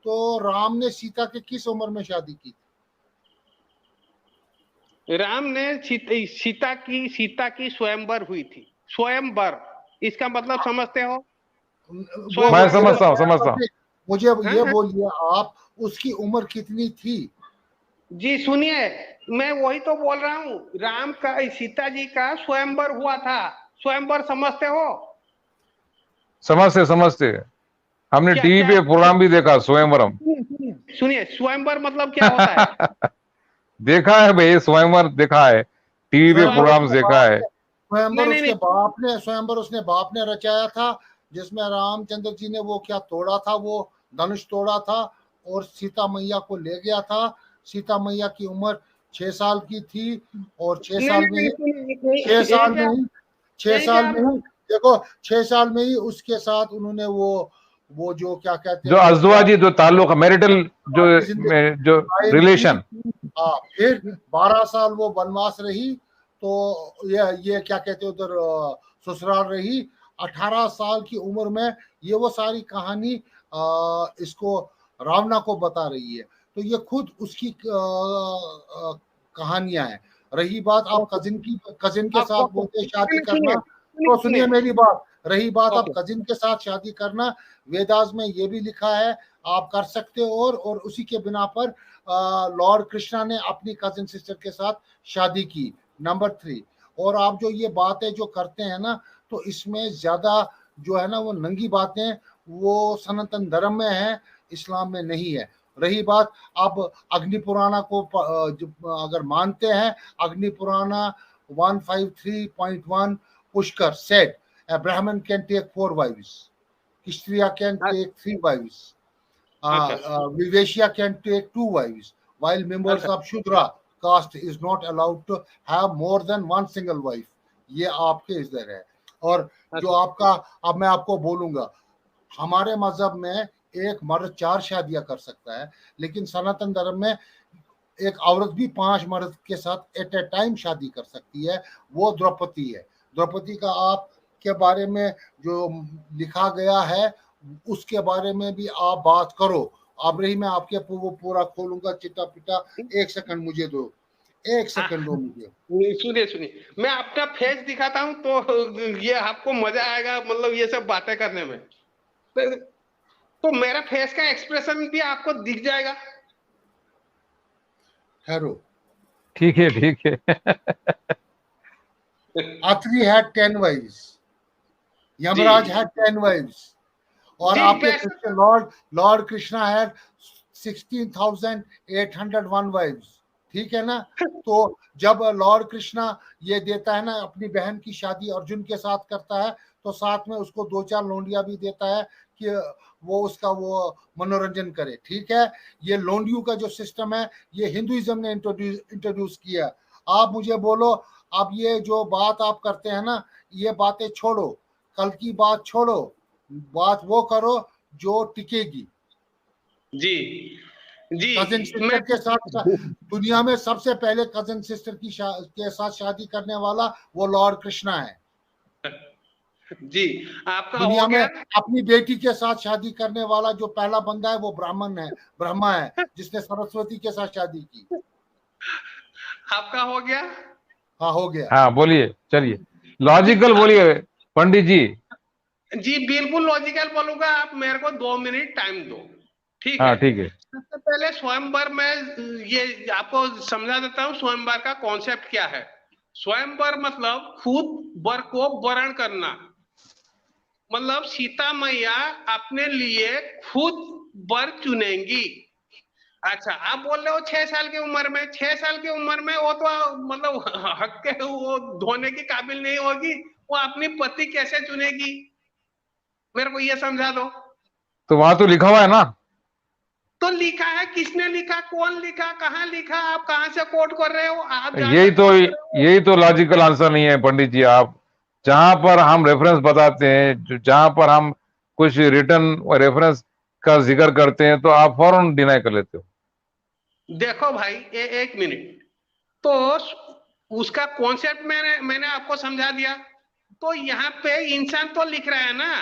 तो राम ने सीता के किस उम्र में शादी की? राम ने सीता की स्वयंवर हुई थी। स्वयंवर, इसका मतलब समझते हो? वो मैं स्वयंवर वो मतलब, समझता हूं। मुझे हाँ ये हाँ, बोलिए आप, उसकी उम्र कितनी थी? जी सुनिए, मैं वही तो बोल रहा हूँ। राम का, सीता जी का स्वयंवर हुआ था। स्वयंवर समझते हो? समझते, हमने क्या टीवी क्या पे प्रोग्राम भी देखा, स्वयंवरम। सुनिए, स्वयंवर मतलब क्या होता है? देखा है भाई, स्वयंवर देखा है, टीवी पे स्वयंवर स्वयंवर, प्रोग्राम उसके देखा बाप है। ने नहीं नहीं नहीं, स्वयंवर उसने बाप ने रचाया था, जिसमें रामचंद्र जी ने वो क्या तोड़ा था, वो धनुष तोड़ा था और सीता मैया को ले गया था। सीता मैया की उम्र 6 साल की थी, और छह नहीं साल नहीं में नहीं, ही सुनिए, छह साल एक में ही छह एक साल आप, में ही देखो, 6 साल में ही उसके साथ उन्होंने वो जो क्या कहते जो हैं, जो अजदवाजी जो ताल्लुक मैरिटल जो की जिंदगी जो कायम की। रिलेशन। हाँ, फिर 12 साल वो वनवास रही, तो ये क्या कहते हैं उधर ससुराल रही। 18 साल की उम्र में ये वो सारी कहानी इसको रावणा को बता रही है। तो ये खुद उसकी कहानियां हैं। रही बात आप कजिन के साथ ओके, बोलते शादी सुनिए करना, सुनिए तो सुनिए सुनिए, मेरी बात। रही बात आप ओके, कजिन के साथ शादी करना, वेदास में ये भी लिखा है आप कर सकते हो, और उसी के बिना पर लॉर्ड कृष्णा ने अपनी कजिन सिस्टर के साथ शादी की। नंबर 3, और आप जो ये बातें जो करते हैं ना, तो इसमें ज्यादा जो है ना वो नंगी बातें, वो सनातन धर्म में है, इस्लाम में नहीं है। रही बात, आप अग्नि पुराना को अगर मानते हैं, अग्नि पुराना 153.1 Pushkar said a Brahmin can take 4 wives, Kshatriya can take 3 wives, अच्छा Viveshya can take 2 wives, while members अच्छा of Shudra caste is not allowed to have more than one single wife. ये आपके इधर है। और जो अच्छा आपका, अब मैं आपको बोलूंगा, हमारे मजहब में एक मर्द 4 शादियां कर सकता है, लेकिन सनातन धर्म में एक औरत भी 5 मर्द के साथ एट ए टाइम शादी कर सकती है। वो द्रौपदी है। द्रौपदी का आप के बारे में जो लिखा गया है, उसके बारे में भी आप बात करो। अब रही, मैं आपके वो पूरा खोलूंगा चिट्टा पिटा, 1 सेकंड मुझे दो। एक सेकंड दो मुझे। सुनिए सुनिए, मैं अपना फेस दिखाता हूं तो ये आपको मजा आएगा, मतलब ये सब बातें करने में। तो मेरा फेस का एक्सप्रेशन भी आपको दिख जाएगा। ठहरो। ठीक है ठीक है। अत्री had 10 wives, Yamraj had 10 wives, और जी, आपके best. Krishna Lord Krishna had 16,801 wives, ठीक है ना। तो जब लॉर्ड कृष्णा ये देता है ना, अपनी बहन की शादी अर्जुन के साथ करता है, तो साथ में उसको 2-4 लोंडिया भी देता है कि वो उसका वो मनोरंजन करे, ठीक है। ये लोंडियों का जो सिस्टम है ये हिंदुइज्म ने इंट्रोड्यूस किया। आप मुझे बोलो, अब ये जो बात आप करते हैं ना, ये बातें छोड़ो, कल की बात छोड़ो, बात वो करो जो टिकेगी। जी जी, कजिन सिस्टर के साथ दुनिया में सबसे पहले कजिन सिस्टर के साथ शादी करने वाला वो लॉर्ड कृष्णा है। जी, आपका दुनिया हो में गया। अपनी बेटी के साथ शादी करने वाला जो पहला बंदा है वो ब्रह्मा है, जिसने सरस्वती के साथ शादी की। आपका हो गया। हाँ, हो गया। हाँ बोलिए, चलिए लॉजिकल बोलिए पंडित जी। जी बिल्कुल लॉजिकल बोलूंगा, आप मेरे को 2 मिनट टाइम दो, ठीक है। हाँ ठीक है। सबसे पहले स्वयंवर में ये आपको समझा देता हूँ स्वयंवर का कॉन्सेप्ट क्या है। स्वयंवर मतलब खुद वर को वरण करना, मतलब सीता मैया अपने लिए खुद वर चुनेंगी। अच्छा, आप बोल रहे हो 6 साल की उम्र में, 6 साल की उम्र में वो तो मतलब हक के वो धोने की काबिल नहीं होगी, वो अपनी पति कैसे चुनेगी, मेरे को ये समझा दो। तो वहां तो लिखा हुआ है ना। तो लिखा है, किसने लिखा, कौन लिखा, कहाँ लिखा, आप कहाँ से कोट कर रहे हो, आप जहाँ से कोट कर रहे हो। यही तो लॉजिकल आंसर नहीं है पंडित जी। आप जहां पर हम रेफरेंस बताते हैं, जहां पर हम कुछ रिटर्न रेफरेंस का जिक्र करते हैं, तो आप फौरन डिनाई कर लेते हो। देखो भाई, एक मिनट, तो उसका कॉन्सेप्ट मैंने आपको समझा दिया। तो यहाँ पे इंसान तो लिख रहा है ना,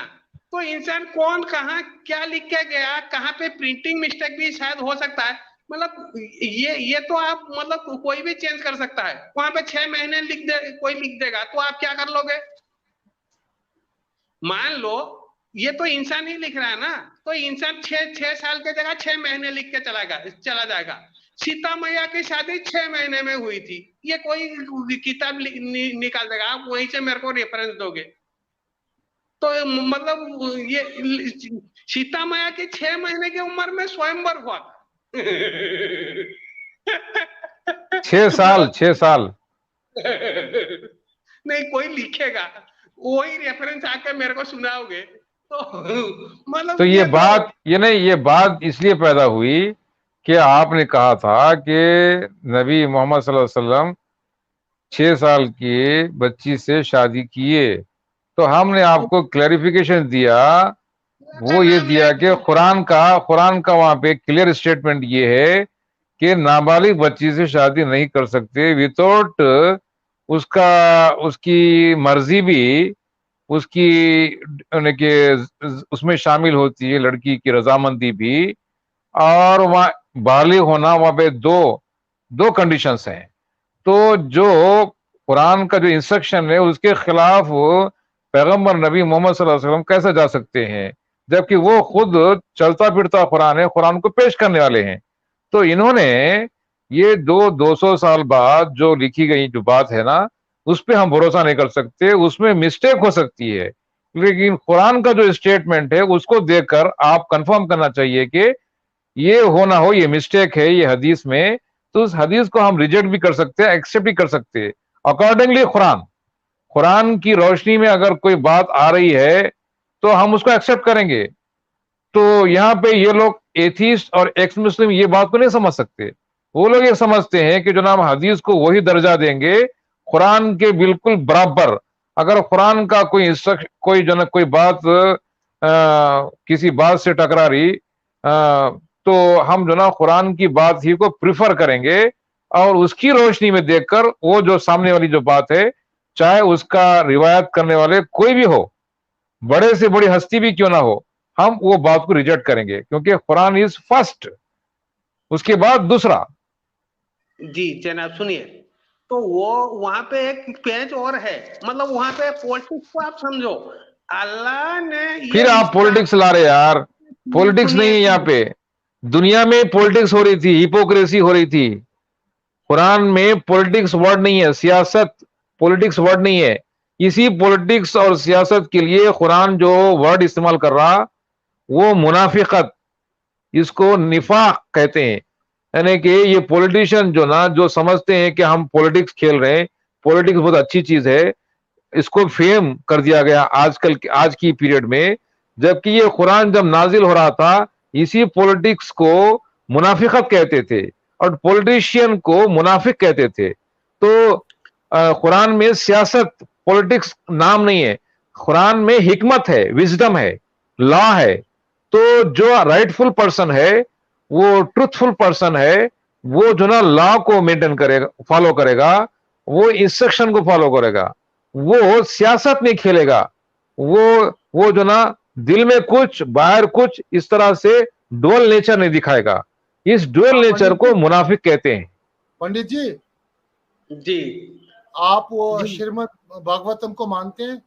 तो इंसान कौन कहाँ क्या लिख के गया, कहाँ पे प्रिंटिंग मिस्टेक भी शायद हो सकता है, मतलब ये तो आप मतलब कोई भी चेंज कर सकता है। वहां पे 6 महीने कोई लिख देगा, तो आप क्या कर लोगे। मान लो ये तो इंसान ही लिख रहा है ना, तो इंसान 6 साल के जगह 6 महीने लिख के चला जाएगा। सीता मैया की शादी 6 महीने में हुई थी, ये कोई किताब निकाल देगा, आप वहीं से मेरे को रेफरेंस दोगे। तो मतलब ये सीता मैया की 6 महीने की उम्र में स्वयंवर हुआ था। 6 साल, 6 साल। नहीं, कोई लिखेगा, वही रेफरेंस आके मेरे को सुनाओगे, तो मतलब तो ये तो बात, ये नहीं, ये बात इसलिए पैदा हुई कि आपने कहा था कि नबी मोहम्मद सल्लल्लाहु अलैहि वसल्लम 6 साल की बच्ची से शादी किए, तो हमने आपको क्लैरिफिकेशन दिया। का वो ये नाम दिया ले। कि कुरान का वहां पे क्लियर स्टेटमेंट ये है कि नाबालिग बच्ची से शादी नहीं कर सकते विदाउट उसका उसकी मर्जी भी उसकी यानी कि उसमें शामिल होती है, लड़की की रजामंदी भी। और वहाँ बालिग होना, वहां पे दो दो कंडीशंस हैं। तो जो कुरान का जो इंस्ट्रक्शन है उसके खिलाफ पैगंबर नबी मोहम्मद सल्लल्लाहु अलैहि वसल्लम कैसे जा सकते हैं, जबकि वो खुद चलता फिरता कुरान है, कुरान को पेश करने वाले हैं। तो इन्होंने ये 200 साल बाद जो लिखी गई जो बात है ना, उस पर हम भरोसा नहीं कर सकते, उसमें मिस्टेक हो सकती है। लेकिन कुरान का जो स्टेटमेंट है उसको देखकर आप कंफर्म करना चाहिए कि ये हो ना हो, ये मिस्टेक है ये हदीस में, तो उस हदीस को हम रिजेक्ट भी कर सकते हैं, एक्सेप्ट भी कर सकते हैं। अकॉर्डिंगली कुरान की रोशनी में अगर कोई बात आ रही है तो हम उसको एक्सेप्ट करेंगे। तो यहाँ पे ये लोग एथीस्ट और एक्स मुस्लिम ये बात को नहीं समझ सकते। वो लोग ये समझते हैं कि जनाब हदीस को वही दर्जा देंगे कुरान के बिल्कुल बराबर। अगर कुरान का कोई इंस्ट्रक्शन, कोई बात किसी बात से टकरा रही, तो हम जो ना कुरान की बात ही को प्रिफर करेंगे, और उसकी रोशनी में देखकर वो जो सामने वाली जो बात है, चाहे उसका रिवायत करने वाले कोई भी हो, बड़े से बड़ी हस्ती भी क्यों ना हो, हम वो बात को रिजेक्ट करेंगे, क्योंकि कुरान इज फर्स्ट, उसके बाद दूसरा। जी जनाब सुनिए, तो वो वहां पे एक पेज और है, मतलब वहां पे पॉलिटिक्स को आप समझो, अल्लाह ने ये फिर आप इस पॉलिटिक्स ला रहे यार, पॉलिटिक्स नहीं सुनिए है यहाँ सुनिए, पे। दुनिया में पॉलिटिक्स हो रही थी, हिपोक्रेसी हो रही थी। कुरान में पॉलिटिक्स वर्ड नहीं है, सियासत पॉलिटिक्स वर्ड नहीं है। इसी पॉलिटिक्स और सियासत के लिए कुरान जो वर्ड इस्तेमाल कर रहा, वो मुनाफिकत, इसको निफाक कहते हैं। यानी कि ये पॉलिटिशियन जो ना, जो समझते हैं कि हम पॉलिटिक्स खेल रहे हैं, पॉलिटिक्स बहुत अच्छी चीज है, इसको फेम कर दिया गया आजकल आज की पीरियड में। जबकि ये कुरान जब नाजिल हो रहा था, इसी पॉलिटिक्स को मुनाफिकत कहते थे और पॉलिटिशियन को मुनाफिक कहते थे। तो कुरान में सियासत पॉलिटिक्स नाम नहीं है, कुरान में हिकमत है, विजडम है, लॉ है। तो जो राइटफुल पर्सन है, वो ट्रुथफुल पर्सन है, वो जो ना लॉ को मेंटेन करेगा, फॉलो करेगा, वो इंस्ट्रक्शन को फॉलो करेगा, वो सियासत नहीं खेलेगा। वो जो ना दिल में कुछ बाहर कुछ इस तरह से डुअल नेचर नहीं दिखाएगा। इस डुअल नेचर को मुनाफिक कहते हैं। पंडित जी, जी आप वो जी श्रीमद् भागवतम को मानते हैं?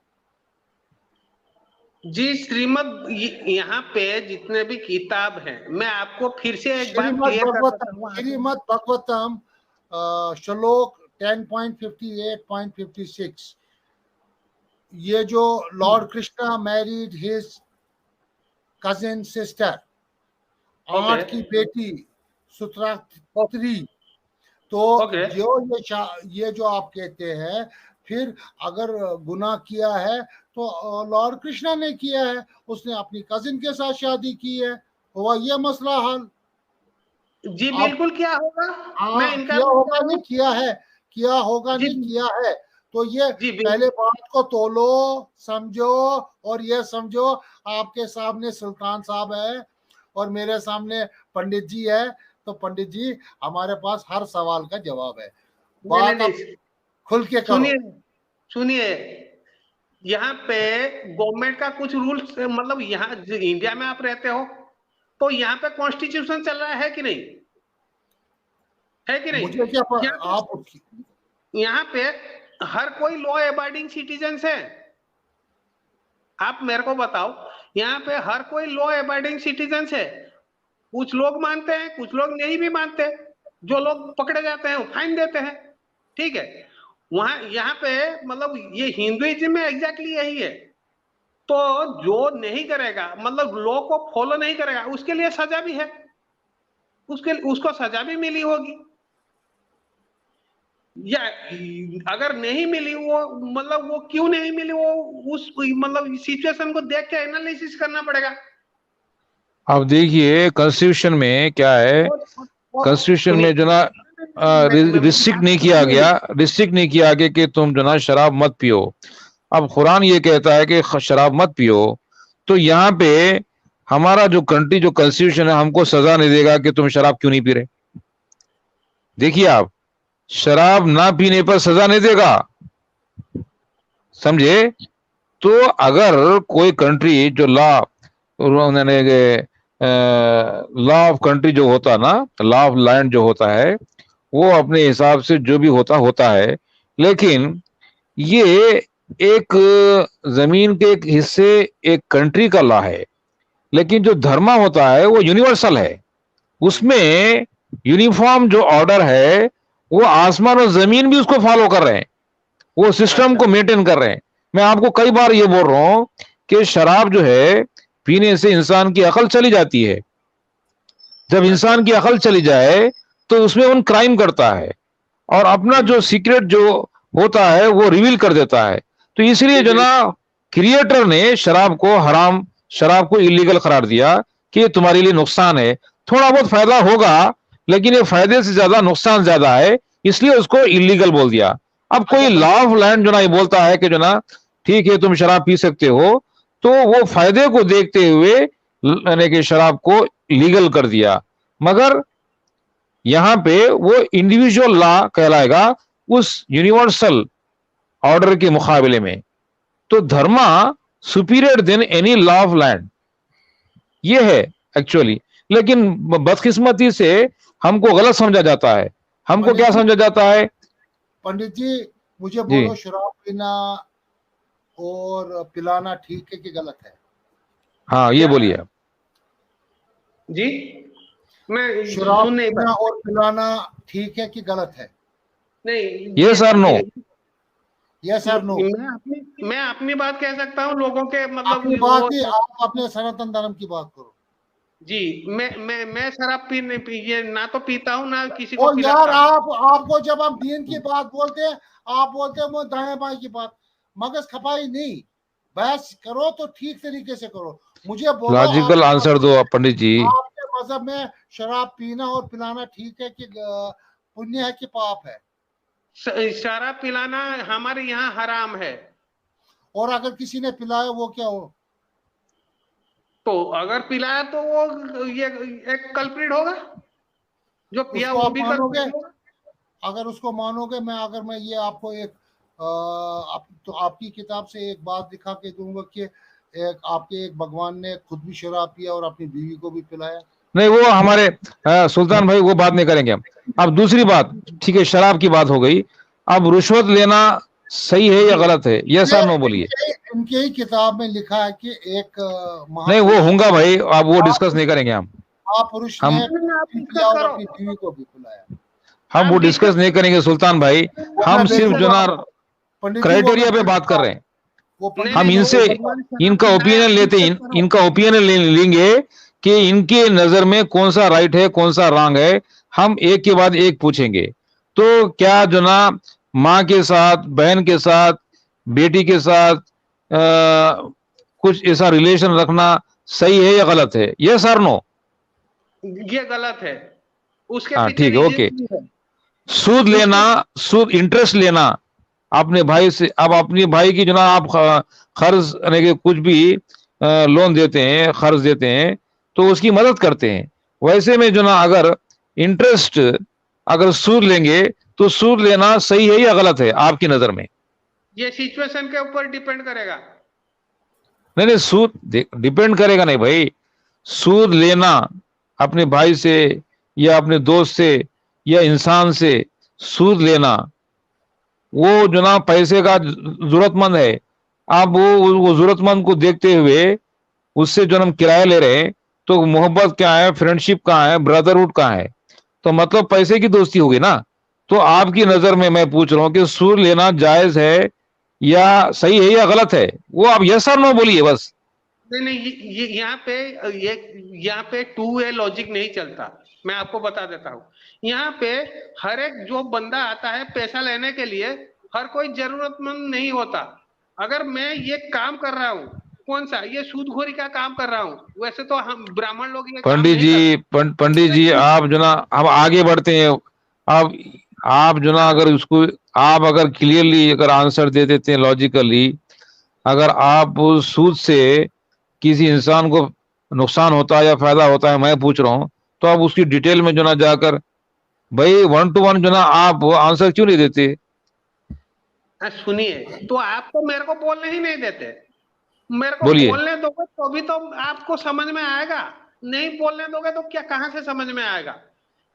जी श्रीमद, यहाँ पे जितने भी किताब हैं, मैं आपको फिर से एक बार श्रीमद् क्लियर कर देता भागवतम, हूँ। श्रीमद् भागवतम श्लोक 10.58.56, ये जो Lord Krishna married his cousin sister, 8 की बेटी सुत्रात्री, तो ये जो आप कहते हैं, फिर अगर गुनाह किया है तो लॉर्ड कृष्णा ने किया है, उसने अपनी कजिन के साथ शादी की है, हुआ ये मसला हल। जी बिल्कुल, क्या होगा, मैं इनका किया होगा नहीं किया है, किया होगा जी, नहीं किया है। तो ये जी पहले बात को तोलो, समझो, और ये समझो आपके सामने सुल्तान साहब है और मेरे सामने पंडित जी है, तो पंडित जी हमारे पास हर सवाल का जवाब है। बात आप खुल के करो। सुनिए, यहाँ पे गवर्नमेंट का कुछ रूल्स, मतलब यहाँ इंडिया में आप रहते हो, तो यहाँ पे कॉन्स्टिट्यूशन चल रहा है कि नहीं, है कि नहीं? मुझे क्या आप यहाँ पे हर कोई लॉ अबाइडिंग सिटीजन है। आप मेरे को बताओ, यहाँ पे हर कोई लॉ अबाइडिंग सिटीजन है। कुछ लोग मानते हैं, कुछ लोग नहीं भी मानते। जो लोग पकड़े जाते हैं वो फाइन देते हैं, ठीक है। वहां यहाँ पे मतलब ये हिंदुइज्म में एग्जैक्टली यही है। तो जो नहीं करेगा, मतलब लॉ को फॉलो नहीं करेगा, उसके लिए सजा भी है, उसको सजा भी मिली होगी, या अगर नहीं मिली, वो मतलब वो क्यों नहीं मिली, वो उस मतलब सिचुएशन को देख के एनालिसिस करना पड़ेगा। अब देखिए कॉन्स्टिट्यूशन में क्या है, कॉन्स्टिट्यूशन में जो ना रिस्ट्रिक्ट नहीं किया गया कि तुम जो ना शराब मत पियो। अब कुरान ये कहता है कि शराब मत पियो, तो यहाँ पे हमारा जो कंट्री जो कॉन्स्टिट्यूशन है हमको सजा नहीं देगा कि तुम शराब क्यों नहीं पी रहे। देखिए आप, शराब ना पीने पर सजा नहीं देगा, समझे? तो अगर कोई कंट्री जो लॉ ऑफ कंट्री जो होता ना, लॉ ऑफ लैंड जो होता है, वो अपने हिसाब से जो भी होता है, लेकिन ये एक जमीन के एक हिस्से एक कंट्री का लॉ है। लेकिन जो धर्म होता है वो यूनिवर्सल है, उसमें यूनिफॉर्म जो ऑर्डर है, वो आसमान और जमीन भी उसको फॉलो कर रहे हैं, वो सिस्टम को मेंटेन कर रहे हैं। मैं आपको कई बार ये बोल रहा हूं कि शराब जो है पीने से इंसान की अकल चली जाती है। जब इंसान की अकल चली जाए तो उसमें उन क्राइम करता है और अपना जो सीक्रेट जो होता है वो रिवील कर देता है। तो इसलिए जो ना क्रिएटर ने शराब को इलीगल करार दिया कि ये तुम्हारे लिए नुकसान है। थोड़ा बहुत फायदा होगा, लेकिन ये फायदे से ज्यादा नुकसान ज्यादा है, इसलिए उसको इलीगल बोल दिया। अब कोई लॉ ऑफ लैंड जो ना ये बोलता है कि जो ना ठीक है तुम शराब पी सकते हो, तो वो फायदे को देखते हुए यानी कि शराब को लीगल कर दिया। मगर यहां पे वो इंडिविजुअल लॉ कहलाएगा उस यूनिवर्सल ऑर्डर के मुकाबले में। तो dharma superior than any law of land, ये है एक्चुअली। लेकिन बदकिस्मती से हमको गलत समझा जाता है। हमको क्या समझा जाता है? पंडित जी मुझे जी बोलो, शराब पीना और पिलाना ठीक है कि गलत है? हाँ, ये क्या बोलिए आप। जी, मैं शराब सुन नहीं पीना पाया। और पिलाना ठीक है कि गलत है? नहीं, यस और नो? यस और नो? मैं अपनी बात कह सकता हूँ, लोगों के मतलब अपनी बात वो ही, तो। आप अपने सनातन धर्म की बात करो। जी, मैं शराब ये ना तो पीता हूँ ना किसी को और यार पिलाता हूँ। आपको जब हम दीन की बात बोलते हैं, आप बोलते हैं वो दाएं बाएं की बात। मगज खपाई नहीं, बहस करो तो ठीक तरीके से करो। मुझे बोलो, लॉजिकल आंसर दो आप पंडित जी। आपके मजहब में शराब पीना और पिलाना ठीक है कि पुण्य है कि पाप है? शराब पिलाना हमारे यहाँ हराम है। और अगर किसी ने पिलाया वो क्या हो? तो अगर पिलाया तो वो ये एक कल्प्रिट होगा, जो पिया उसको वो आप भी मानोगे? कल्प्रिट होगा। अगर उसको मानोगे, अगर मैं ये आपको एक तो आपकी किताब से एक बात दिखा के दूंगा कि आपके एक भगवान ने खुद भी शराब पिया और अपनी बीवी को भी पिलाया। नहीं, वो हमारे सुल्तान भाई वो बात नहीं करेंगे हम। अब दूसरी बात, ठीक है, शराब की बात हो गई। अब रिश्वत लेना सही है या गलत है? यस और नो बोलिए। इनके ही किताब में लिखा है कि एक नहीं, वो महापुरुष होगा भाई, अब वो डिस्कस नहीं करेंगे हम। महापुरुष हम ने आप पिया डिस्कस और करो, अपनी बीवी को भी पिलाया। हम वो आप डिस्कस नहीं डिस्कस करेंगे सुल्तान भाई। वो मैं हम सिर्फ जो भेजूंगा ना आपको। पंडित जी वो मैं क्राइटेरिया पे बात कर भेजूंगा, रहे हैं। वो नहीं पंडित हम नहीं, जी वो इनसे भेजूंगा। भगवान शराब इनका पीना है, ओपिनियन आप लेते डिस्कस हैं, करो। इनका ओपिनियन लेंगे कि इनके नजर में कौन सा राइट है कौन सा रॉन्ग है। हम एक के बाद एक पूछेंगे। तो क्या जो ना माँ के साथ, बहन के साथ, बेटी के साथ कुछ ऐसा रिलेशन रखना सही है या गलत है? यस और नो? ये गलत है, उसके हाँ पीछे ठीक है, रीजन ओके। भी है। सूद लेना, उसके सूद इंटरेस्ट लेना अपने भाई से। अब अपने भाई की जो ना आप खर्च यानी कि कुछ भी लोन देते हैं, खर्च देते हैं, तो उसकी मदद करते हैं। वैसे में जो ना अगर इंटरेस्ट, अगर सूद लेंगे तो सूद लेना सही है या गलत है आपकी नजर में? ये सिचुएशन के ऊपर डिपेंड करेगा। नहीं नहीं, सूद डिपेंड करेगा नहीं भाई। सूद लेना अपने भाई से या अपने दोस्त से या इंसान से सूद लेना, वो जो ना पैसे का जरूरतमंद है। आप वो जरूरतमंद को देखते हुए उससे जो हम किराया ले रहे हैं, तो मोहब्बत क्या है, फ्रेंडशिप कहाँ है, ब्रदरहुड कहाँ है? तो मतलब पैसे की दोस्ती होगी ना। तो आपकी नजर में मैं पूछ रहा हूँ कि सूद लेना जायज है या सही है या गलत है? वो आप यस और नो बोलिए बस। नहीं नहीं, ये ये यहाँ पे टू वे लॉजिक नहीं चलता। मैं आपको बता देता हूँ, यहाँ पे हर एक जो बंदा आता है पैसा लेने के लिए, हर कोई जरूरतमंद नहीं होता। अगर मैं ये काम कर रहा हूँ, कौन सा, ये सूदखोरी का काम कर रहा हूँ, वैसे तो हम ब्राह्मण लोग ये काम पंडित नहीं जी, करते। पंडित जी, आप जो ना हम आगे बढ़ते हैं। आप आप जो ना अगर उसको, आप अगर क्लियरली अगर आंसर दे देते हैं लॉजिकली, अगर आप उस सूद से किसी इंसान को नुकसान होता है या फायदा होता है, मैं पूछ रहा हूं, तो आप उसकी डिटेल में जो ना जाकर भाई वन टू वन जो ना आप आंसर क्यों नहीं देते? सुनिए, तो आप तो मेरे को बोलने ही नहीं देते। मेरे को बोलिए। बोलने दोगे तो भी तो आपको समझ में आएगा, नहीं बोलने दोगे तो क्या, कहां से समझ में आएगा?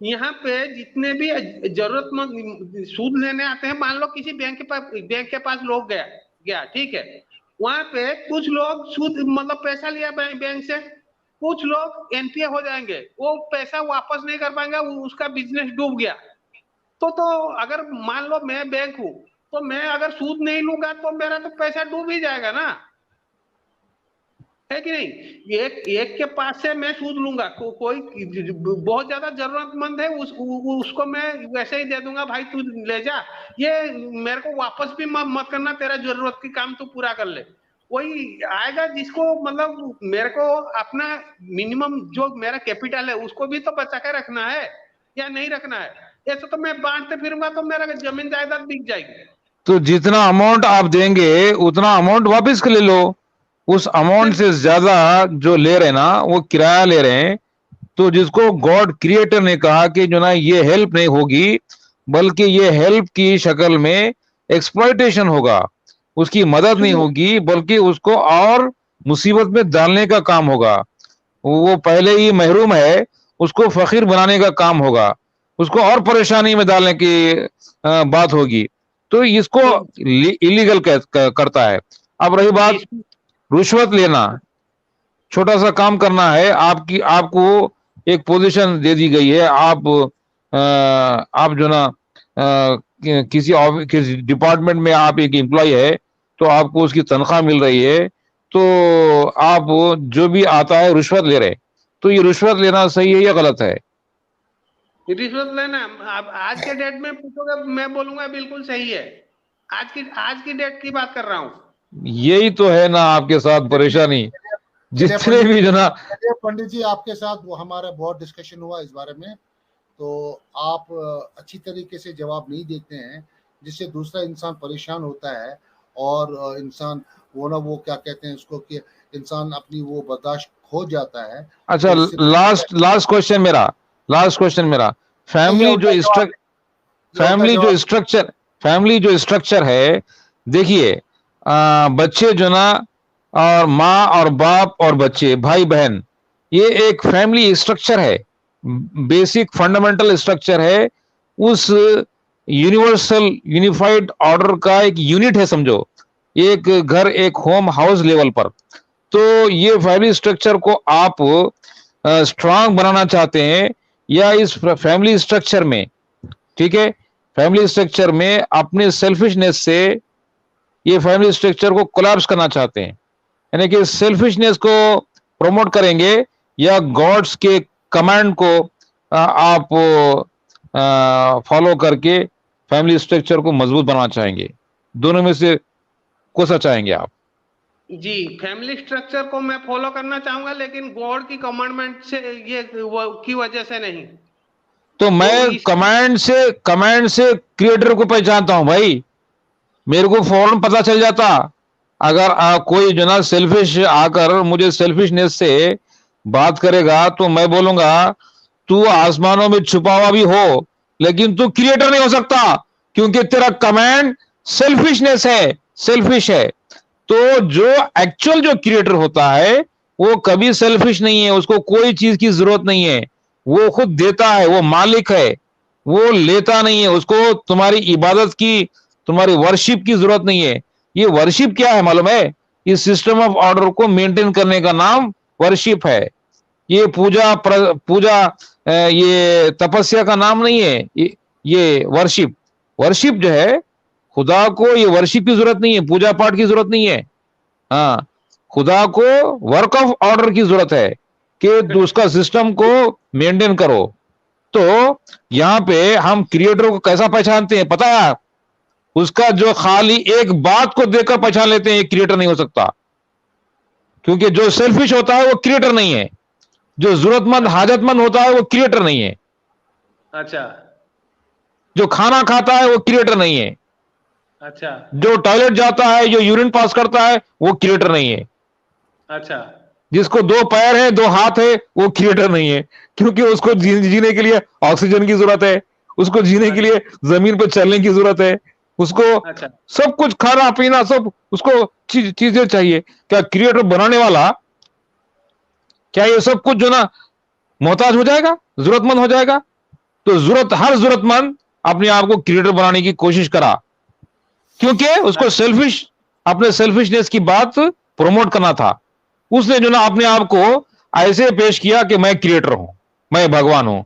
यहाँ पे जितने भी जरूरतमंद सूद लेने आते हैं, मान लो किसी बैंक के पास लोग गया गया ठीक है, वहां पे कुछ लोग सूद मतलब पैसा लिया बैंक से, कुछ लोग एनपीए हो जाएंगे, वो पैसा वापस नहीं कर पाएंगे, उसका बिजनेस डूब गया। तो अगर मान लो मैं बैंक हूं, तो मैं अगर सूद नहीं लूंगा तो मेरा तो पैसा डूब ही जाएगा ना, है कि नहीं? एक एक के पास से मैं सूद लूंगा, कोई बहुत ज्यादा जरूरतमंद है, उसको मैं वैसे ही दे दूंगा, भाई तू ले जा, ये मेरे को वापस भी मत करना, तेरा जरूरत की काम तू पूरा कर ले। वही आएगा जिसको मतलब मेरे को अपना मिनिमम जो मेरा कैपिटल है उसको भी तो बचा के रखना है या नहीं रखना है। ऐसे तो मैं बांटते फिरूंगा तो मेरा जमीन जायदाद बिक जाएगी। तो जितना अमाउंट आप देंगे उतना अमाउंट वापस ले लो। उस अमाउंट से ज्यादा जो ले रहे हैं ना, वो किराया ले रहे हैं। तो जिसको गॉड क्रिएटर ने कहा कि जो ना ये हेल्प नहीं होगी, बल्कि ये हेल्प की शक्ल में एक्सप्लॉयटेशन होगा, उसकी मदद नहीं होगी बल्कि उसको और मुसीबत में डालने का काम होगा। वो पहले ही महरूम है, उसको फकीर बनाने का काम होगा। उसको और परेशानी में डालने की बात होगी, तो इसको इलीगल करता है। अब रही बात रुश्वत लेना, छोटा सा काम करना है, आपको एक पोजीशन दे दी गई है, आप जो ना किसी डिपार्टमेंट में आप एक एम्प्लॉय है, तो आपको उसकी तनख्वाह मिल रही है, तो आप जो भी आता है रुश्वत ले रहे, तो ये रुश्वत लेना सही है या गलत है? रिश्वत लेना आप आज के डेट में पूछोगे, मैं बोलूंगा बिल्कुल सही है। आज की डेट की बात कर रहा हूँ। यही तो है ना आपके साथ परेशानी, जितने भी जो ना। पंडित जी, आपके साथ वो हमारा बहुत डिस्कशन हुआ इस बारे में, तो आप अच्छी तरीके से जवाब नहीं देते हैं, जिससे दूसरा इंसान परेशान होता है, और इंसान वो क्या कहते हैं उसको, कि इंसान अपनी वो बर्दाश्त खो जाता है। अच्छा, लास्ट क्वेश्चन मेरा, फैमिली जो स्ट्रक्चर है, देखिए, बच्चे जो ना, और माँ और बाप और बच्चे, भाई बहन, ये एक फैमिली स्ट्रक्चर है, बेसिक फंडामेंटल स्ट्रक्चर है, उस यूनिवर्सल यूनिफाइड ऑर्डर का एक यूनिट है, समझो, एक घर, एक होम हाउस लेवल पर। तो ये फैमिली स्ट्रक्चर को आप स्ट्रांग बनाना चाहते हैं, या इस फैमिली स्ट्रक्चर में, ठीक है, फैमिली स्ट्रक्चर में अपने सेल्फिशनेस से ये फैमिली स्ट्रक्चर को कोलैप्स करना चाहते हैं, यानी कि सेल्फिशनेस को प्रमोट करेंगे, या गॉड्स के कमांड को आप फॉलो करके फैमिली स्ट्रक्चर को मजबूत बनाना चाहेंगे? दोनों में से कौन सा चाहेंगे आप? जी, फैमिली स्ट्रक्चर को मैं फॉलो करना चाहूंगा, लेकिन गॉड की कमांडमेंट से की वजह से नहीं। तो मैं कमांड से क्रिएटर को पहचानता हूं भाई, मेरे को फौरन पता चल जाता। अगर कोई जो ना सेल्फिश आकर मुझे सेल्फिशनेस से बात करेगा, तो मैं बोलूंगा तू आसमानों में छुपा हुआ भी हो, लेकिन तू क्रिएटर नहीं हो सकता, क्योंकि तेरा कमांड सेल्फिशनेस है, सेल्फिश है। तो जो एक्चुअल जो क्रिएटर होता है, वो कभी सेल्फिश नहीं है, उसको कोई चीज की जरूरत नहीं है, वो खुद देता है, वो मालिक है, वो लेता नहीं है, उसको तुम्हारी इबादत की, तुम्हारी वर्शिप की जरूरत नहीं है। ये वर्शिप क्या है मालूम है? इस सिस्टम ऑफ ऑर्डर को मेंटेन करने का नाम वर्शिप है। ये पूजा ये तपस्या का नाम नहीं है, ये वर्शिप जो है, खुदा को ये वर्शिप की जरूरत नहीं है, पूजा पाठ की जरूरत नहीं है। हाँ, खुदा को वर्क ऑफ ऑर्डर की जरूरत है, कि उसका सिस्टम को मेंटेन करो। तो यहां पे हम क्रिएटर को कैसा पहचानते हैं पता है? उसका जो खाली एक बात को देखकर पहचान लेते हैं, ये क्रिएटर नहीं हो सकता, क्योंकि जो सेल्फिश होता है वो क्रिएटर नहीं है, जो जरूरतमंद हाजतमंद होता है वो क्रिएटर नहीं है, अच्छा, जो खाना खाता है वो क्रिएटर नहीं है, अच्छा, जो टॉयलेट जाता है, जो यूरिन पास करता है, वो क्रिएटर नहीं है, अच्छा, जिसको 2 पैर है, 2 हाथ है, वो क्रिएटर नहीं है, क्योंकि उसको जीने के लिए ऑक्सीजन की जरूरत है, उसको जीने के लिए जमीन पर चलने की जरूरत है, उसको अच्छा, सब कुछ खाना पीना सब उसको चीजें चाहिए। क्या क्रिएटर बनाने वाला, क्या ये सब कुछ जो ना मोहताज हो जाएगा, जरूरतमंद हो जाएगा? तो हर जरूरतमंद अपने आप को क्रिएटर बनाने की कोशिश करा, क्योंकि उसको अपने सेल्फिशनेस की बात प्रमोट करना था। उसने जो ना अपने आप को ऐसे पेश किया कि मैं क्रिएटर हूं, मैं भगवान हूं।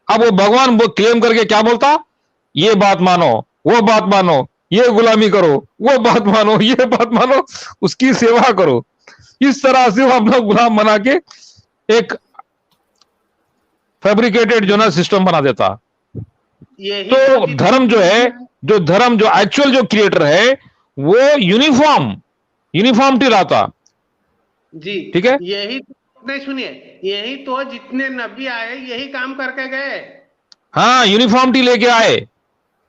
अब वो भगवान वो क्लेम करके क्या बोलता? ये बात मानो, वो बात मानो, ये गुलामी करो, वो बात मानो, ये बात मानो, उसकी सेवा करो। इस तरह से वो अपना गुलाम बना के एक फैब्रिकेटेड जो ना सिस्टम बना देता। तो धर्म जो एक्चुअल जो क्रिएटर है, वो यूनिफॉर्मिटी लाता। जी, ठीक है, नहीं सुनिए, यही तो जितने नबी आए यही काम करके गए। हाँ, यूनिफॉर्मिटी लेके आए।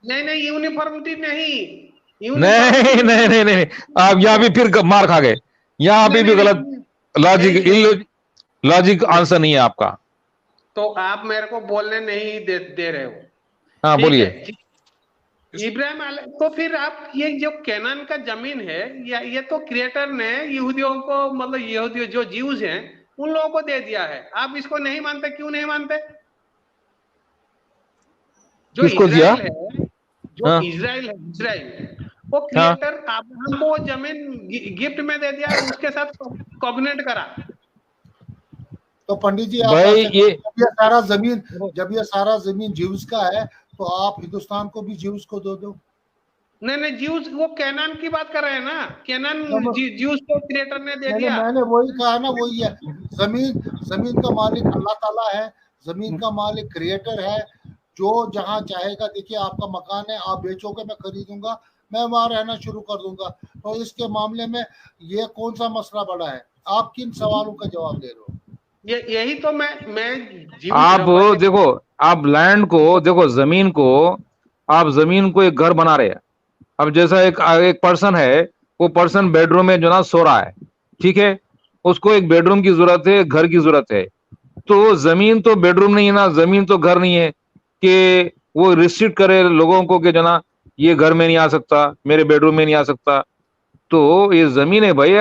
नहीं, यूनिफॉर्मिटी नहीं, नहीं, आप यहाँ भी फिर मार खा गए, यहाँ भी गलत लॉजिक आंसर नहीं है आपका। तो आप मेरे को बोलने नहीं दे रहे हो। हाँ, बोलिए। इब्राहिम तो फिर आप ये जो कैनान का जमीन है, ये तो क्रिएटर ने यहूदियों को, मतलब यहूदी जो जीव्स हैं उन लोगों को दे दिया है। आप इसको नहीं मानते, क्यों नहीं मानते? जो किसको दिया? इजराइल है, जो हाँ इजराइल है, इजराइल वो हाँ क्रिएटर अब्राहम को वो जमीन गिफ्ट में दे दिया, उसके साथ कॉग्नेट करा। तो पंडित जी आप भाई ऐसे ये जब ये सारा जमीन ज्यूज का है तो आप हिंदुस्तान को भी ज्यूज को दो दो। नहीं ज्यूस, वो कैनान की बात कर रहे हैं ना, कैनान ज्यूस को क्रिएटर ने दे दिया। मैंने वही कहा ना, वही है। जमीन जमीन का मालिक अल्लाह ताला है, जमीन का मालिक क्रिएटर है, जो जहां चाहेगा। देखिए आपका मकान है, आप बेचोगे, मैं खरीदूंगा, मैं वहां रहना शुरू कर दूंगा। तो इसके मामले में ये कौन सा मसला बड़ा है? आप किन सवालों का जवाब दे रहे हो? यही तो मैं जीवित आप रहूंगा। देखो, आप लैंड को देखो, जमीन को, आप जमीन को एक घर बना रहे हैं। अब जैसा एक एक पर्सन है, वो पर्सन बेडरूम में जो ना सो रहा है, ठीक है, उसको एक बेडरूम की जरूरत है, घर की जरूरत है। तो जमीन तो बेडरूम नहीं है ना, जमीन तो घर नहीं है कि वो रिस्ट्रिक्ट करे लोगों को कि जना ये घर में नहीं आ सकता, मेरे बेडरूम में नहीं आ सकता। तो ये जमीन है भाई,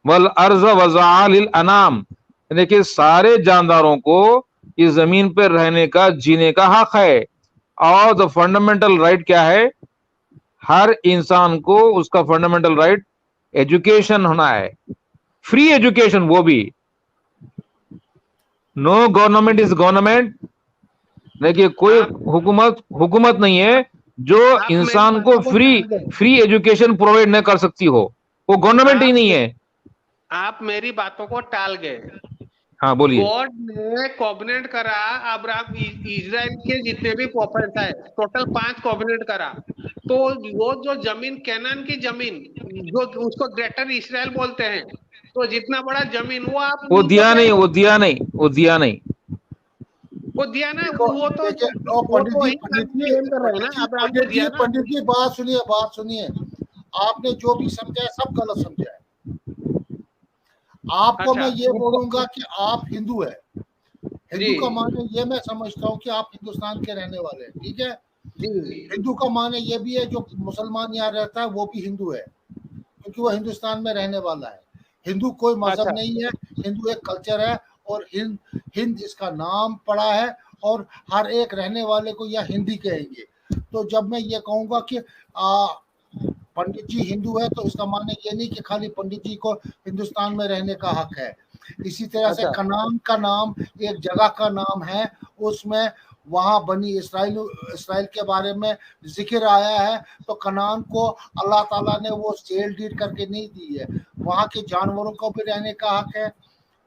वल अर्ज वज़ालिल अनाम, देखिए सारे जानदारों को इस जमीन पर रहने का, जीने का हक है। और द फंडामेंटल राइट क्या है? हर इंसान को उसका फंडामेंटल राइट एजुकेशन होना है, फ्री एजुकेशन, वो भी। नो गवर्नमेंट इज गवर्नमेंट, देखिए कोई हुकूमत नहीं है जो इंसान को फ्री एजुकेशन प्रोवाइड नहीं कर सकती हो, वो गवर्नमेंट ही नहीं है। आप मेरी बातों को टाल गए। हाँ बोलिए। गॉड ने कॉर्पोरेट करा अब्राहम, इजराइल के जितने भी प्रॉफिट है, टोटल 5 कॉर्पोरेट करा। तो वो जो जमीन, कैनान की जमीन, जो उसको ग्रेटर इसराइल बोलते हैं, तो जितना बड़ा जमीन वो आप वो उनको दिया दे नहीं, दो। वो दिया नहीं, वो दिया नहीं। वो दिया ना, देखो वो तो देखिए, क्लेम कर रहे हैं ना, अब्राहम को दिया ना। पंडित जी बात सुनिए। आपने जो भी समझा है सब गलत समझा है। आपको अच्छा, मैं ये बोलूंगा कि आप हिंदू है। हिंदू जी का माने ये मैं समझता हूँ कि आप हिंदुस्तान के रहने वाले हैं, ठीक है। जी हिंदू का माने ये भी है, जो मुसलमान यहाँ रहता है वो भी हिंदू है, क्योंकि वो हिंदुस्तान में रहने वाला है। हिंदू कोई मजहब अच्छा नहीं है, हिंदू एक कल्चर है। और हिंद इसका नाम पड़ा है, और हर एक रहने वाले को यह हिंदी कहेंगे। तो जब मैं ये कहूँगा कि पंडित जी हिंदू है, तो इसका माने ये नहीं कि खाली पंडित जी को हिंदुस्तान में रहने का हक है। इसी तरह से अच्छा कनान का नाम एक जगह का नाम है, उसमें वहाँ बनी इसराइल के बारे में जिक्र आया है। तो कनान को अल्लाह ताला ने वो सेल डीड करके नहीं दी है। वहाँ के जानवरों को भी रहने का हक है,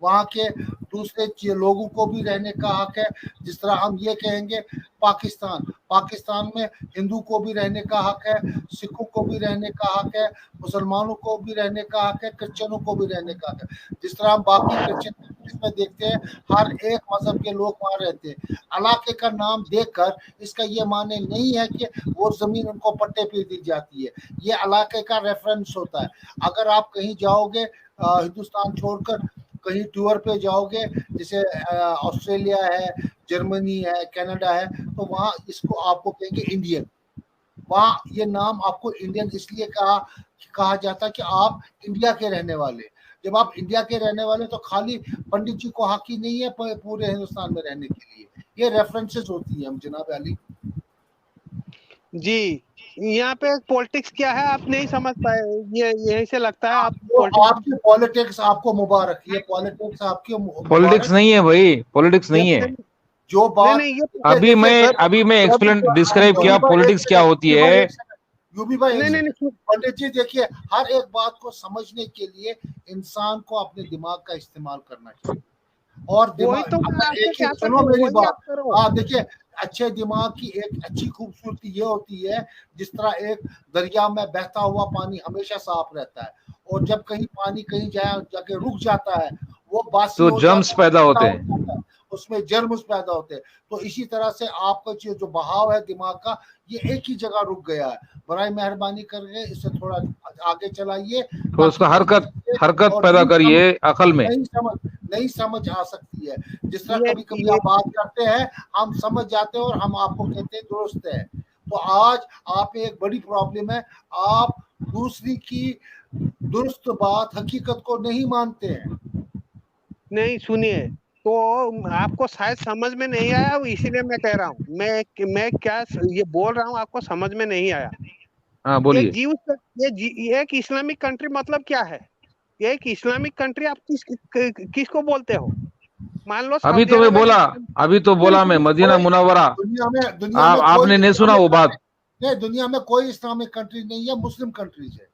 वहाँ के दूसरे लोगों को भी रहने का हक है। जिस तरह हम ये कहेंगे पाकिस्तान में हिंदू को भी रहने का हक है, सिखों को भी रहने का हक है, मुसलमानों को भी रहने का हक है, क्रिश्चियनों को भी रहने का हक है। जिस तरह हम बाकी क्रिश्चियन में देखते हैं, हर एक मजहब के लोग वहाँ रहते हैं। इलाके का नाम देखकर इसका ये माने नहीं है कि वो जमीन उनको पट्टे पे दी जाती है। ये इलाके का रेफरेंस होता है। अगर आप कहीं जाओगे हिंदुस्तान छोड़कर कहीं टूर पे जाओगे, जैसे ऑस्ट्रेलिया है, जर्मनी है, कनाडा है, तो वहाँ इसको आपको कहेंगे इंडियन। वहाँ ये नाम आपको इंडियन इसलिए कहा जाता है कि आप इंडिया के रहने वाले। जब आप इंडिया के रहने वाले तो खाली पंडित जी को हक ही नहीं है पूरे हिंदुस्तान में रहने के लिए। ये रेफरेंसेस होती है जनाब अली जी। यहाँ पे पॉलिटिक्स क्या है आप नहीं समझ पाए, ये यही से लगता है आप आपकी पॉलिटिक्स आपको मुबारक। ये पॉलिटिक्स आपकी पॉलिटिक्स नहीं है भाई, पॉलिटिक्स नहीं है। जो बात अभी मैं एक्सप्लेन डिस्क्राइब किया पॉलिटिक्स क्या होती है। यूबी भाई पंडित जी देखिए, हर एक बात को समझने के लिए इंसान को अपने दिमाग का इस्तेमाल करना चाहिए। और दिमाग सुनो मेरी बात, आप देखिए अच्छे दिमाग की एक अच्छी खूबसूरती ये होती है, जिस तरह एक दरिया में बहता हुआ पानी हमेशा साफ रहता है, और जब कहीं पानी कहीं जाके रुक जाता है वो बासी तो जर्म्स पैदा होते हैं, उसमें जर्म्स पैदा होते हैं। तो इसी तरह से आपका जो बहाव है दिमाग का, ये एक ही जगह रुक गया है। बराए मेहरबानी करके इसे थोड़ा आगे चलाइए, तो उसका हरकत पैदा करिए अकल में। नहीं समझ आ सकती है। जिस तरह कभी कभी आप बात करते हैं हम समझ जाते हैं और हम आपको कहते हैं दुरुस्त है। तो आज आप एक बड़ी प्रॉब्लम है, आप दूसरी की दुरुस्त बात हकीकत को नहीं मानते हैं। नहीं सुनिए, तो आपको शायद समझ में नहीं आया, इसीलिए मैं कह रहा हूँ, मैं क्या ये बोल रहा हूँ आपको समझ में नहीं आया। हाँ ये बोलिए। ये एक इस्लामिक कंट्री मतलब क्या है? ये एक इस्लामिक कंट्री आप किसको बोलते हो? मान लो अभी सऊदी तो मैं बोला, अरब अभी तो बोला मैं मदीना मुनव्वरा। दुनिया में कोई आपने नहीं सुना वो बात? नहीं, दुनिया में कोई इस्लामिक कंट्री नहीं है, मुस्लिम कंट्रीज है।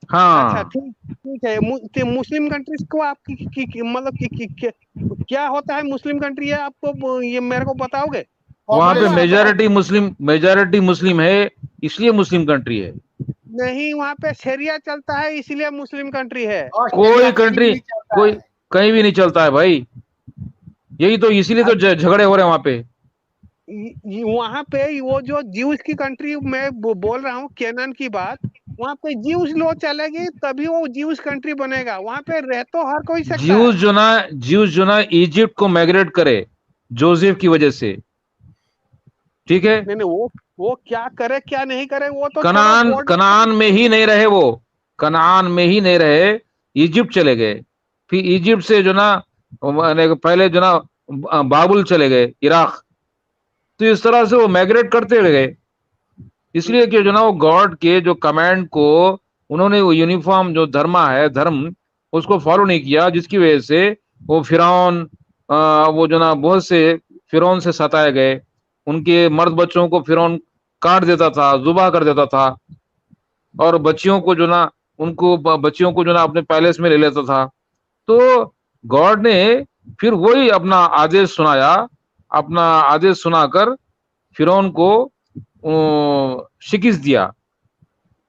अच्छा हाँ, ठीक ठीक है। मुस्लिम कंट्रीज को आप मतलब क्या होता है मुस्लिम कंट्री है, आपको ये मेरे को बताओगे? वहां मान पे लो आप मेजॉरिटी मुस्लिम है, इसलिए मुस्लिम कंट्री है। नहीं, वहां पे शरिया चलता है इसलिए मुस्लिम कंट्री है। शरिया कोई कहीं भी कंट्री, नहीं चलता कोई है। कहीं भी नहीं चलता है भाई। यही तो, इसीलिए तो झगड़े हो रहे हैं वहां पे। वहां पे वो जो ज्यूस की कंट्री मैं बोल रहा हूँ, केनान की बात, वहां पे ज्यूस लो चलेगी तभी वो ज्यूस कंट्री बनेगा। वहां पे रह तो हर कोई सकता है। ज्यूस जो ना इजिप्ट को माइग्रेट करे जोसेफ की वजह से, ठीक है। नहीं नहीं, वो क्या करे क्या नहीं करे वो तो छोड़ो, कनान कोर्ट कनान में ही नहीं रहे वो, कनान में ही नहीं रहे, इजिप्ट चले गए। फिर इजिप्ट से जो ना पहले जो ना बाबुल चले गए, इराक। तो इस तरह से वो माइग्रेट करते रह गए, इसलिए कि जो ना वो गॉड के जो कमांड को उन्होंने वो यूनिफॉर्म जो धर्म उसको फॉलो नहीं किया, जिसकी वजह से वो फिरौन, वो जो ना बहुत से फिरौन से सताए गए। उनके मर्द बच्चों को फिरौन काट देता था, जुबा कर देता था, और बच्चियों को जो ना बच्चियों को जो ना अपने पैलेस में ले लेता था। तो गॉड ने फिर वही अपना आदेश सुनाया, अपना आदेश सुनाकर फिरौन को शिकस्त दिया,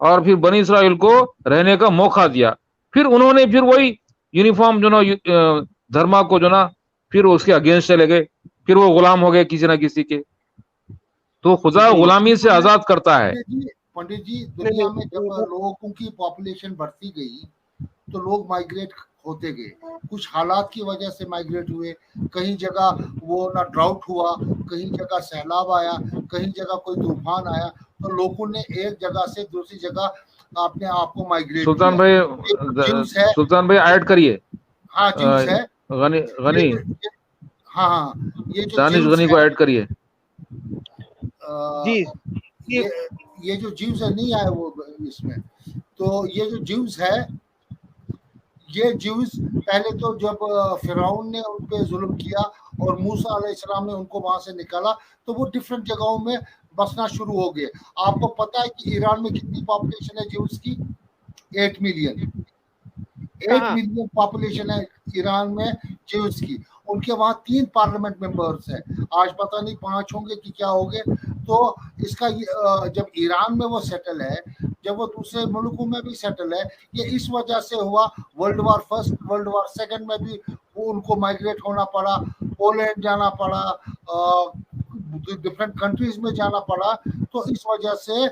और फिर बनी इसराइल को रहने का मौका दिया। फिर उन्होंने फिर वही यूनिफॉर्म जो ना धर्मा को जो ना फिर उसके अगेंस्ट चले गए, फिर वो गुलाम हो गए किसी ना किसी के। तो खुदा जी गुलामी से आजाद करता है। पंडित जी, नहीं दुनिया में जब नहीं, लोगों की पॉपुलेशन बढ़ती गई तो लोग माइग्रेट होते गए। कुछ हालात की वजह से माइग्रेट हुए। कहीं जगह वो ना ड्राउट हुआ, कहीं जगह सैलाब आया, कहीं जगह कोई तूफान आया, तो लोगों ने एक जगह से दूसरी जगह अपने आप को माइग्रेट सुल्तान किया। भाई, ये जो ज्यूस है, सुल्तान भाई ऐड करिए। हाँ ज्यूस है, गनी ये गनी जो हाँ हाँ, ये जो दानिश ज्यूस गनी को है, ऐड करिए। जी जी ये ये जो ज्यूस है नहीं आए वो इसमें। तो ये जो ज्यूस है, ये ज्यूस पहले तो जब फिरौन ने उन पे जुल्म किया और मूसा अलैहिस्सलाम ने उनको वहां से निकाला, तो वो डिफरेंट जगहों में बसना शुरू हो गए। आपको पता है कि ईरान में कितनी पॉपुलेशन है ज्यूस की? 8 मिलियन। 8 कहाँ? मिलियन पॉपुलेशन है ईरान में ज्यूस की। उनके वहां 3 पार्लियामेंट मेंबर्स है, आज पता नहीं 5 होंगे कि क्या होंगे। तो इसका जब ईरान में वो सेटल है, जब वो दूसरे मुल्कों में भी सेटल है, ये इस वजह से हुआ। World war first, world war second में भी वो उनको माइग्रेट होना पड़ा, पोलैंड जाना पड़ा, डिफरेंट कंट्रीज में जाना पड़ा। तो इस वजह से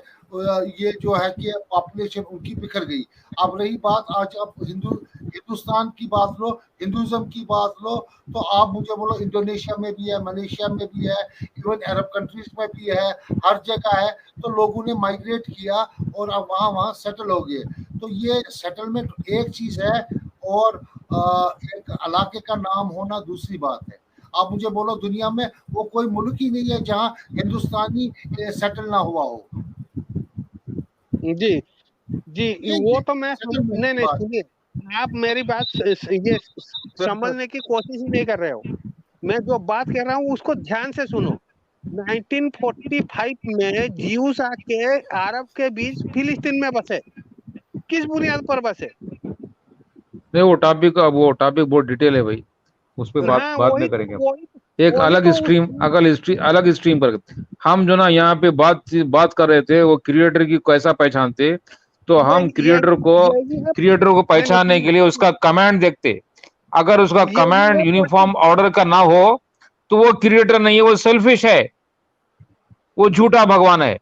ये जो है कि पॉपुलेशन उनकी बिखर गई। अब रही बात, आज आप हिंदुस्तान की बात लो, हिंदुइज्म की बात लो, तो आप मुझे बोलो इंडोनेशिया में भी है, मलेशिया में भी है, इवन अरब कंट्रीज में भी है, हर जगह है। तो लोगों ने माइग्रेट किया और अब वहाँ सेटल हो गए। तो ये सेटलमेंट एक चीज है, और एक इलाके का नाम होना दूसरी बात है। आप मुझे बोलो दुनिया में वो कोई मुल्क ही नहीं है जहाँ हिंदुस्तानी सेटल ना हुआ हो। जी जी, वो तो मैं सेटलमेंट नहीं की नहीं, बात। सुनिए, आप मेरी बात ये समझने की कोशिश ही नहीं कर रहे हो। मैं जो बात कर रहा हूँ उसको ध्यान से सुनो। 1945 में ज्यूस आके अरब के बीच फिलिस्तीन में बसे। किस बुनियाद पर बसे? नहीं, वो टॉपिक बहुत डिटेल है भाई, उस पर बात हाँ, बाद में वही करेंगे। वही एक वही अलग तो स्ट्रीम, अलग स्ट्रीम पर हम जो ना यहाँ पे बात कर रहे थे, वो क्रिएटर की कैसा पहचानते। तो हम यही है। क्रिएटर को नहीं नहीं, पहचानने के लिए उसका कमांड देखते। अगर उसका यही कमांड है यूनिफॉर्म क्वेश्चन। ऑर्डर का ना हो, तो वो क्रिएटर नहीं है, वो सेल्फिश है, वो झूठा भगवान है।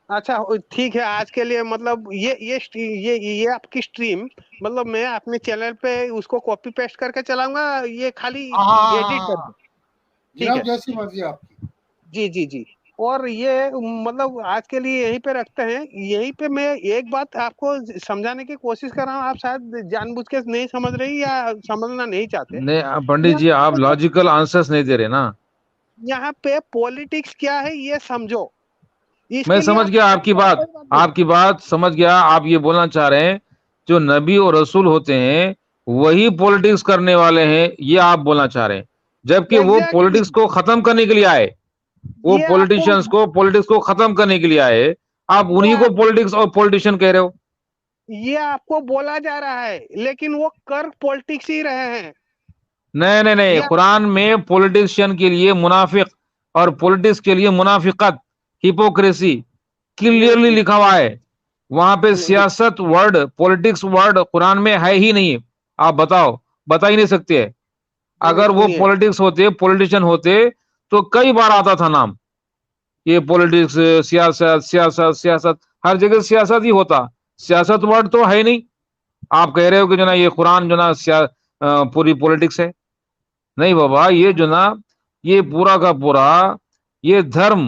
अच्छा ठीक है, आज के लिए मतलब ये आपकी स्ट्रीम, मतलब मैं अपने चैनल पे उसको कॉपी पेस्ट करके चलाऊंगा, ये खाली एडिट कर हाँ, दो। ठीक जनाब है, जैसी मर्जी आपकी। जी जी जी। और ये मतलब आज के लिए यहीं पे रखते हैं। यहीं पे मैं एक बात आपको समझाने की कोशिश कर रहा हूँ, आप शायद जानबूझ के नहीं समझ रही या समझना नहीं चाहते। नहीं पंडित जी, आप यहाँ लॉजिकल आंसर्स नहीं दे रहे ना। यहाँ पे पॉलिटिक्स क्या है ये समझो, मैं इसके लिए समझ आप गया आपकी बात, कोई बात नहीं। आपकी बात समझ गया। आप ये बोलना चाह रहे हैं जो नबी और रसूल होते हैं वही पॉलिटिक्स करने वाले हैं, ये आप बोलना चाह रहे हैं, जबकि वो एग्जैक्टली पॉलिटिक्स को खत्म करने के लिए आए। वो ये आपको पॉलिटिशियंस को पॉलिटिक्स को खत्म करने के लिए आए, आप ये उन्हीं को आप पॉलिटिक्स और पॉलिटिशियन कह रहे हो। ये आपको बोला जा रहा है, लेकिन वो कर पॉलिटिक्स ही रहे हैं। नहीं नहीं नहीं, ये कुरान में पॉलिटिशियन के लिए मुनाफिक और पॉलिटिक्स के लिए मुनाफिकत, हिपोक्रेसी क्लियरली नहीं लिखा हुआ है। वहां पे नहीं सियासत वर्ड, पॉलिटिक्स वर्ड कुरान में है ही नहीं। आप बताओ, बता ही नहीं सकते। नहीं, अगर वो सुनिए। पॉलिटिक्स होते, पॉलिटिशियन होते तो कई बार आता था नाम। ये पॉलिटिक्स, सियासत सियासत सियासत, हर जगह सियासत ही होता। सियासत वर्ड तो है ही नहीं। आप कह रहे हो कि जो ना ये कुरान जो ना पूरी पॉलिटिक्स है। नहीं बाबा, ये जो ना, ये पूरा का पूरा, ये धर्म,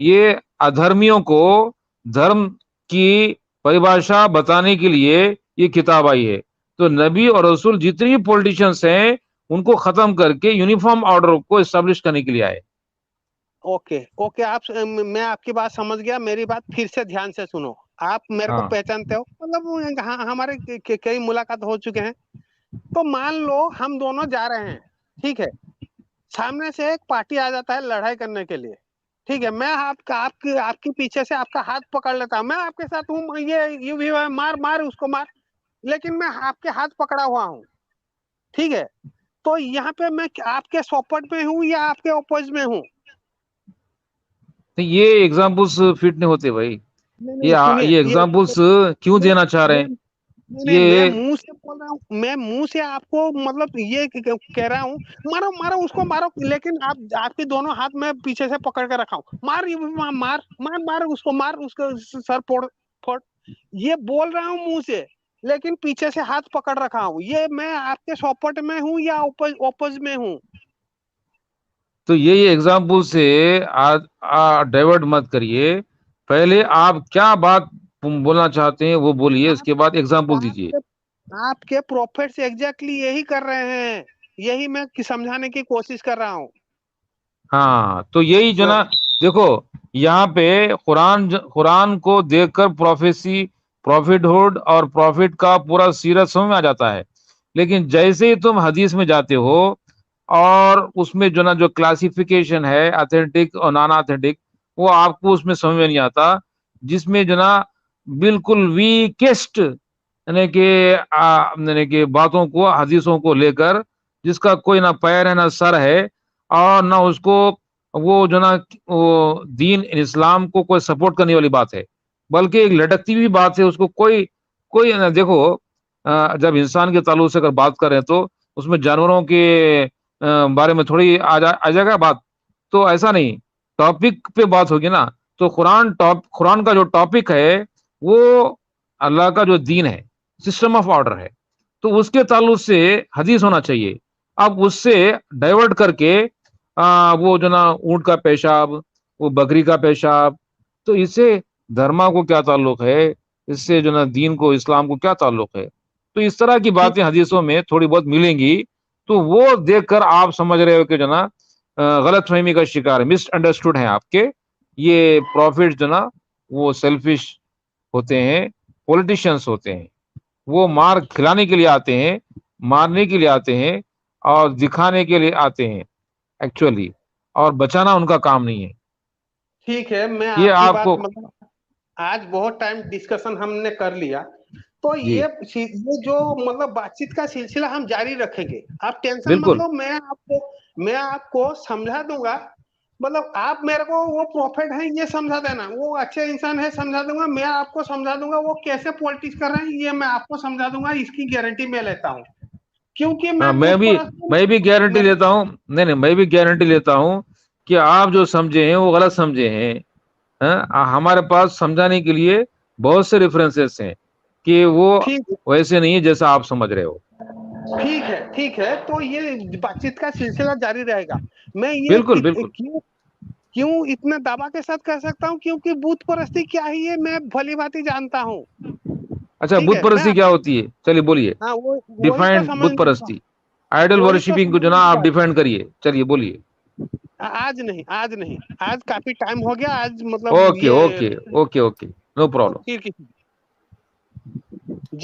ये अधर्मियों को धर्म की परिभाषा बताने के लिए ये किताब आई है। तो नबी और रसूल जितने भी पॉलिटिशियंस हैं उनको खत्म करके यूनिफॉर्म ऑर्डर को एस्टेब्लिश करने के लिए आए। ओके ओके, मैं आपकी बात समझ गया। मेरी बात फिर से ध्यान से सुनो। आप मेरे को हाँ पहचानते हो, मतलब हमारे कई मुलाकात हो चुके हैं। तो मान लो हम दोनों जा रहे हैं, ठीक है। सामने से एक पार्टी आ जाता है लड़ाई करने के लिए, ठीक है। मैं आपका आपकी आपकी पीछे से आपका हाथ पकड़ लेता हूँ, मैं आपके साथ हूँ, ये भी मार मार उसको मार, लेकिन मैं आपके हाथ पकड़ा हुआ हूँ, ठीक है। तो यहाँ पे मैं आपके सपोर्ट में हूँ या आपके अपोज में हूँ? तो ये एग्जाम्पल्स फिट नहीं होते भाई। नहीं नहीं, सुनिए, ये ये एग्जाम्पल्स क्यों मैं देना चाह रहे मैं हैं नहीं नहीं, मैं ये? मुंह से बोल रहा हूँ, मैं मुंह से आपको मतलब ये कह रहा हूँ, मारो मारो उसको मारो, लेकिन आप आपके दोनों हाथ में पीछे से पकड़ के रखा हूँ, मार मार मार मार मार उसको, मार उसका सर फोड़ फोड़, ये बोल रहा हूँ मुंह से, लेकिन पीछे से हाथ पकड़ रखा हूँ। ये मैं आपके सपोर्ट में हूँ या ओपोज में हूँ? तो ये एग्जाम्पल से डाइवर्ट मत करिए। पहले आप क्या बात बोलना चाहते हैं वो बोलिए, आप उसके बाद एग्जाम्पल दीजिए। आपके आपके प्रॉफिट्स एग्जैक्टली यही कर रहे हैं, यही मैं समझाने की कोशिश कर रहा हूँ। हाँ तो यही जो ना, हाँ, देखो यहाँ पे कुरान को देखकर प्रोफेसी, प्रॉफिटहुड और प्रॉफिट का पूरा सीरत समझ में आ जाता है। लेकिन जैसे ही तुम हदीस में जाते हो और उसमें जो ना जो क्लासिफिकेशन है ऑथेंटिक और नॉन ऑथेंटिक, वो आपको उसमें समझ में नहीं आता। जिसमें जो ना बिल्कुल वीकेस्ट यानी कि बातों को, हदीसों को लेकर, जिसका कोई ना पैर है ना सर है, और ना उसको वो जो ना वो दीन इस्लाम को कोई सपोर्ट करने वाली बात है, बल्कि एक लटकती हुई बात है। उसको कोई कोई ना, देखो जब इंसान के ताल्लुक से अगर बात करें तो उसमें जानवरों के बारे में थोड़ी आ जाएगा बात। तो ऐसा नहीं, टॉपिक पे बात होगी ना। तो कुरान का जो टॉपिक है वो अल्लाह का जो दीन है, सिस्टम ऑफ ऑर्डर है, तो उसके ताल्लुक से हदीस होना चाहिए। अब उससे डाइवर्ट करके वो जो ना ऊंट का पेशाब, वो बकरी का पेशाब, तो इससे धर्मा को क्या ताल्लुक है, इससे जो ना दीन को, इस्लाम को क्या ताल्लुक है? तो इस तरह की ठीक बातें हदीसों में थोड़ी बहुत मिलेंगी। तो वो देखकर आप समझ रहे हो कि जो ना गलत फहमी का शिकार, मिसअंडरस्टूड है आपके। ये प्रॉफिट जो ना वो सेल्फिश होते हैं, पॉलिटिशियंस होते हैं। वो मार खिलाने के लिए आते हैं, मारने के लिए आते हैं और दिखाने के लिए आते हैं एक्चुअली, और बचाना उनका काम नहीं है। ठीक है, मैं ये आपकी बात आपको, मतलब आज बहुत टाइम डिस्कशन हमने कर लिया। तो जी ये जो मतलब बातचीत का सिलसिला हम जारी रखेंगे, आप टेंशन मत बिल्कुल। लो। मैं आपको समझा दूंगा। मतलब आप मेरे को वो प्रॉफिट है ये समझा देना, वो अच्छे इंसान है समझा दूंगा। मैं आपको समझा दूंगा वो कैसे पॉलिटिक्स कर रहे हैं, ये मैं आपको समझा दूंगा। इसकी गारंटी मैं लेता हूँ, क्योंकि हाँ, मैं खुद मैं भी गारंटी मेरे लेता हूँ। नहीं नहीं, मैं भी गारंटी लेता हूँ कि आप जो समझे हैं वो गलत समझे हैं। हाँ, हमारे पास समझाने के लिए बहुत से रेफरेंसेस हैं कि वो ठीक वैसे नहीं है जैसा आप समझ रहे हो। ठीक है, ठीक है। तो ये बातचीत का सिलसिला जारी रहेगा। मैं ये बिल्कुल बिल्कुल। क्यों क्यों इतना दावा के साथ कह सकता हूँ? क्योंकि बूथ परस्ती क्या है ये मैं भली भांति जानता हूँ। अच्छा, ठीक बुत है, परस्ती क्या होती है? चलिए बोलिए, हाँ वही तो डिफाइंड समझ बुत नहीं पा परस्ती, आइडल वही तो वर्शिपिंग को समझ जो ना नहीं आप पा डिफाइंड करिए, चलिए बोलिए। आज नहीं, आज नहीं, आज काफी टाइम हो गया, आज मतलब ओके ये okay okay okay, no problem. फिर किसी